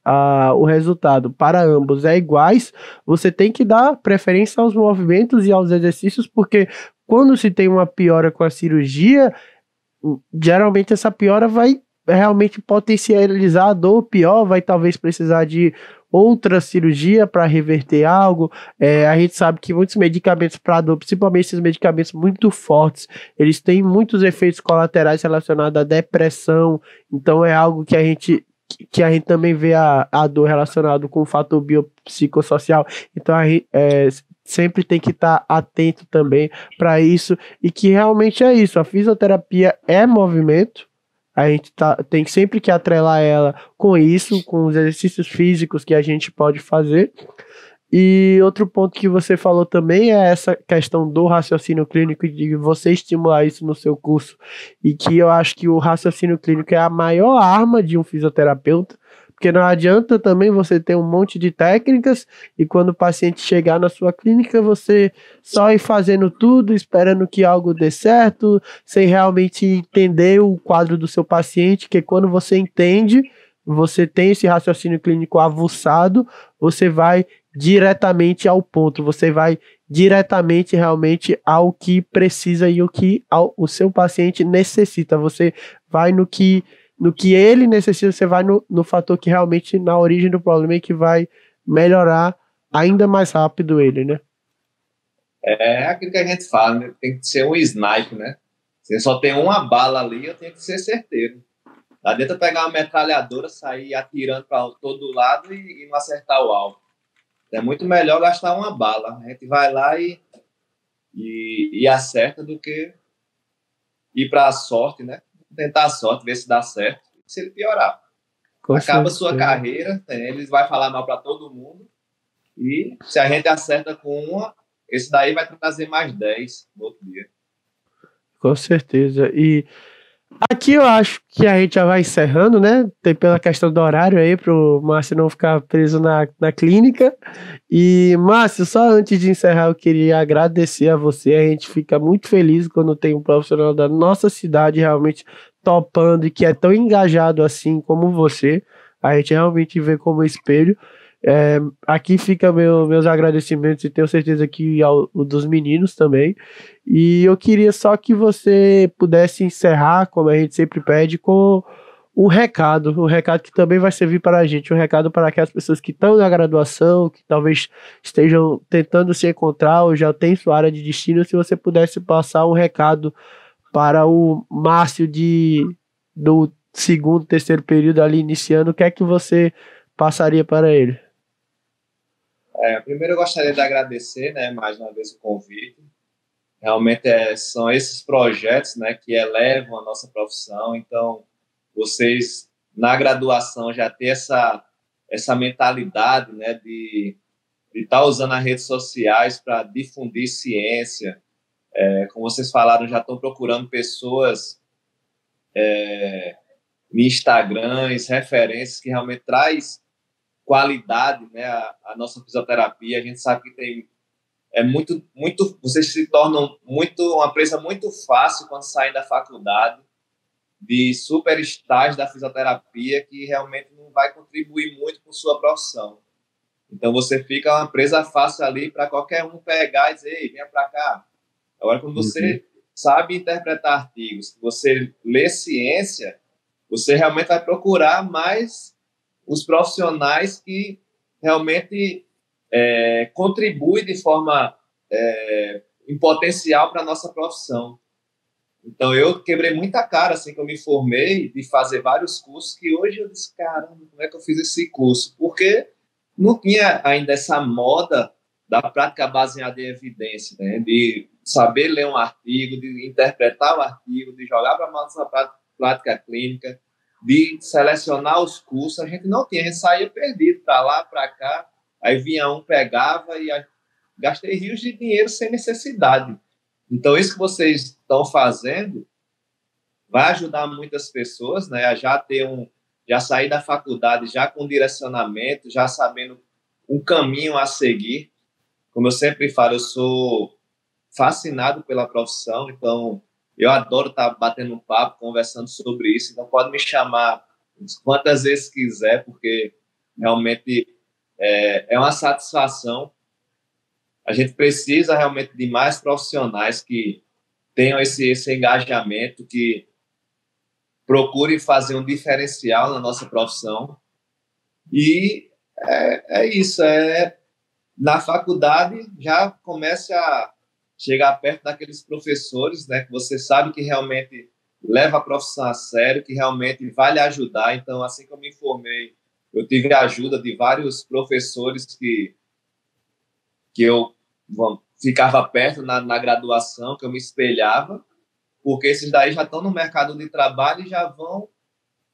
o resultado para ambos é iguais, você tem que dar preferência aos movimentos e aos exercícios, porque quando se tem uma piora com a cirurgia, geralmente essa piora vai realmente potencializar a dor pior, vai talvez precisar de outra cirurgia para reverter algo. A gente sabe que muitos medicamentos para dor, principalmente esses medicamentos muito fortes, eles têm muitos efeitos colaterais relacionados à depressão, então é algo que a gente também vê a dor relacionada com o fator biopsicossocial, então a gente sempre tem que estar atento também para isso, e que realmente é isso, a fisioterapia é movimento. A gente tem sempre que atrelar ela com isso, com os exercícios físicos que a gente pode fazer. E outro ponto que você falou também é essa questão do raciocínio clínico, de você estimular isso no seu curso, e que eu acho que o raciocínio clínico é a maior arma de um fisioterapeuta, porque não adianta também você ter um monte de técnicas e quando o paciente chegar na sua clínica, você só ir fazendo tudo, esperando que algo dê certo, sem realmente entender o quadro do seu paciente, que quando você entende, você tem esse raciocínio clínico aguçado, você vai diretamente ao ponto, você vai diretamente realmente ao que precisa e o seu paciente necessita, você vai no que ele necessita, você vai no fator que realmente na origem do problema é que vai melhorar ainda mais rápido ele, né? É aquilo que a gente fala, né? Tem que ser um sniper, né? Você só tem uma bala ali, eu tenho que ser certeiro. Não adianta pegar uma metralhadora, sair atirando para todo lado e não acertar o alvo. É muito melhor gastar uma bala. A gente vai lá e acerta do que ir para a sorte, né? Tentar a sorte, ver se dá certo. Se ele piorar, acaba a sua carreira, ele vai falar mal para todo mundo. E se a gente acerta com uma, esse daí vai trazer mais 10 no outro dia. Com certeza. E aqui eu acho que a gente já vai encerrando, né? Tem pela questão do horário aí, pro Márcio não ficar preso na clínica. E, Márcio, só antes de encerrar, eu queria agradecer a você. A gente fica muito feliz quando tem um profissional da nossa cidade realmente topando e que é tão engajado assim como você. A gente realmente vê como espelho. Aqui fica meus agradecimentos e tenho certeza que o dos meninos também. E eu queria só que você pudesse encerrar, como a gente sempre pede, com um recado que também vai servir para a gente, um recado para aquelas pessoas que estão na graduação, que talvez estejam tentando se encontrar ou já têm sua área de destino, se você pudesse passar um recado para o Márcio do segundo, terceiro período ali iniciando, o que é que você passaria para ele? Primeiro eu gostaria de agradecer, né, mais uma vez o convite. Realmente são esses projetos, né, que elevam a nossa profissão. Então, vocês na graduação já ter essa mentalidade, né, de estar usando as redes sociais para difundir ciência. Como vocês falaram, já estão procurando pessoas no Instagram, referências que realmente traz qualidade, né, a nossa fisioterapia. A gente sabe que tem muito, vocês se tornam uma presa muito fácil quando saem da faculdade, de super estágio da fisioterapia, que realmente não vai contribuir muito com sua profissão. Então você fica uma presa fácil ali para qualquer um pegar e dizer, ei, venha para cá. Agora, quando você sabe interpretar artigos, você lê ciência, você realmente vai procurar mais os profissionais que realmente contribuem de forma em potencial para a nossa profissão. Então, eu quebrei muita cara assim que eu me formei, de fazer vários cursos, que hoje eu disse, caramba, como é que eu fiz esse curso? Porque não tinha ainda essa moda da prática baseada em evidência, né? De saber ler um artigo, de interpretar o artigo, de jogar para a nossa prática clínica, de selecionar os cursos. A gente não tinha, a gente saía perdido para lá, para cá, aí vinha um, pegava e gastei rios de dinheiro sem necessidade. Então, isso que vocês estão fazendo vai ajudar muitas pessoas, né, a já sair da faculdade já com direcionamento, já sabendo um caminho a seguir. Como eu sempre falo, eu sou fascinado pela profissão, então eu adoro estar batendo um papo, conversando sobre isso. Então, pode me chamar quantas vezes quiser, porque realmente é uma satisfação. A gente precisa realmente de mais profissionais que tenham esse engajamento, que procurem fazer um diferencial na nossa profissão. E é isso. Na faculdade já comece a chegar perto daqueles professores, né, que você sabe que realmente leva a profissão a sério, que realmente vai lhe ajudar. Então, assim que eu me formei, eu tive a ajuda de vários professores que eu ficava perto na graduação, que eu me espelhava, porque esses daí já estão no mercado de trabalho e já vão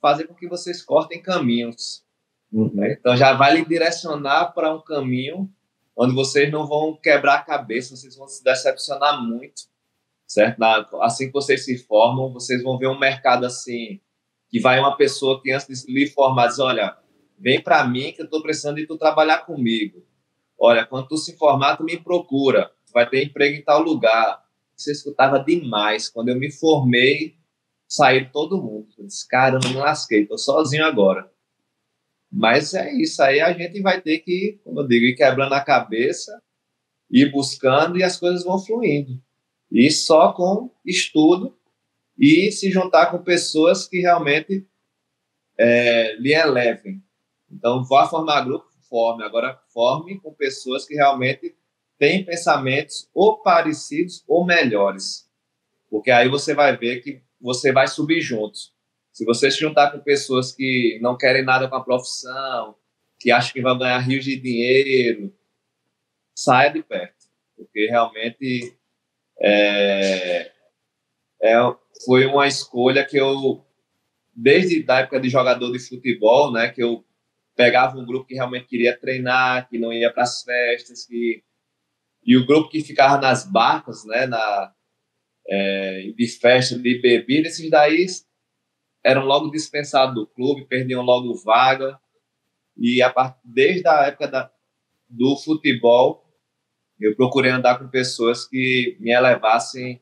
fazer com que vocês cortem caminhos. Né? Então, já vai lhe direcionar para um caminho onde vocês não vão quebrar a cabeça, vocês vão se decepcionar muito, certo? Assim que vocês se formam, vocês vão ver um mercado assim, que vai uma pessoa que antes de lhe formar diz, olha, vem para mim que eu estou precisando de tu trabalhar comigo. Olha, quando tu se formar, tu me procura, tu vai ter emprego em tal lugar. Você escutava demais. Quando eu me formei, saiu todo mundo. Eu disse, cara, eu não me lasquei, tô sozinho agora. Mas é isso aí, a gente vai ter que, como eu digo, ir quebrando a cabeça, ir buscando e as coisas vão fluindo. E só com estudo e se juntar com pessoas que realmente lhe elevem. Então, vá formar grupo, forme. Agora, forme com pessoas que realmente têm pensamentos ou parecidos ou melhores. Porque aí você vai ver que você vai subir juntos. Se você se juntar com pessoas que não querem nada com a profissão, que acham que vão ganhar rios de dinheiro, saia de perto. Porque realmente foi uma escolha que eu, desde a época de jogador de futebol, né, que eu pegava um grupo que realmente queria treinar, que não ia para as festas, e o grupo que ficava nas barcas, né, de festa, de bebida, esses daí eram logo dispensados do clube, perdiam logo vaga, e desde a época do futebol, eu procurei andar com pessoas que me elevassem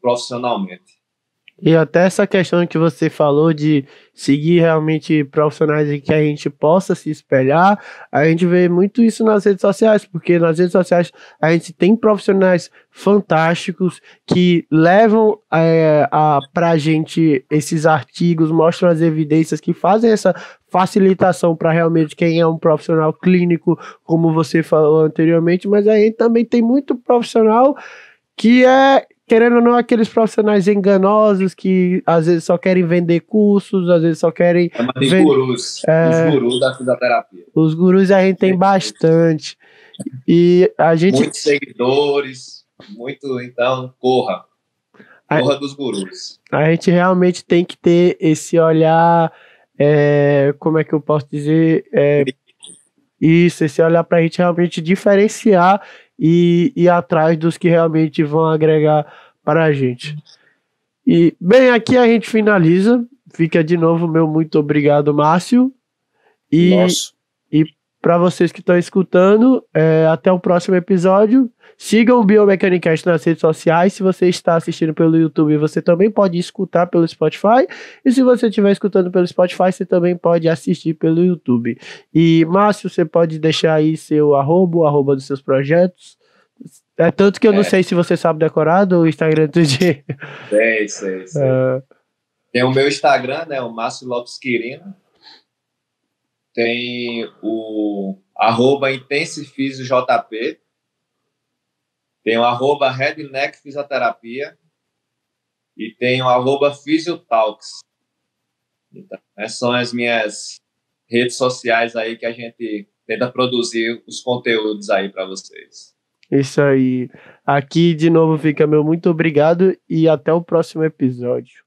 profissionalmente. E até essa questão que você falou de seguir realmente profissionais em que a gente possa se espelhar, a gente vê muito isso nas redes sociais, porque nas redes sociais a gente tem profissionais fantásticos que levam pra gente esses artigos, mostram as evidências que fazem essa facilitação para realmente quem é um profissional clínico, como você falou anteriormente, mas a gente também tem muito profissional que querendo ou não, aqueles profissionais enganosos que às vezes só querem vender cursos, às vezes só querem... Gurus, os gurus da fisioterapia. Os gurus a gente tem bastante. E a gente... Muitos seguidores, então, corra dos gurus. A gente realmente tem que ter esse olhar, como é que eu posso dizer? Isso, esse olhar para a gente realmente diferenciar e ir atrás dos que realmente vão agregar para a gente. E, bem, aqui a gente finaliza. Fica de novo meu muito obrigado, Márcio. E para vocês que estão escutando, até o próximo episódio. Sigam o Biomecanicast nas redes sociais. Se você está assistindo pelo YouTube, você também pode escutar pelo Spotify. E se você estiver escutando pelo Spotify, você também pode assistir pelo YouTube. E, Márcio, você pode deixar aí seu arroba dos seus projetos. Tanto que eu não sei se você sabe decorar do Instagram do dia. Sei. Tem o meu Instagram, né? O Márcio Lopes Quirino. Tem o @IntensiFisiosJP. Tem o @Redneck Fisioterapia. E tem o @Fisiotalks. Então, essas são as minhas redes sociais aí que a gente tenta produzir os conteúdos aí para vocês. Isso aí. Aqui de novo fica meu muito obrigado e até o próximo episódio.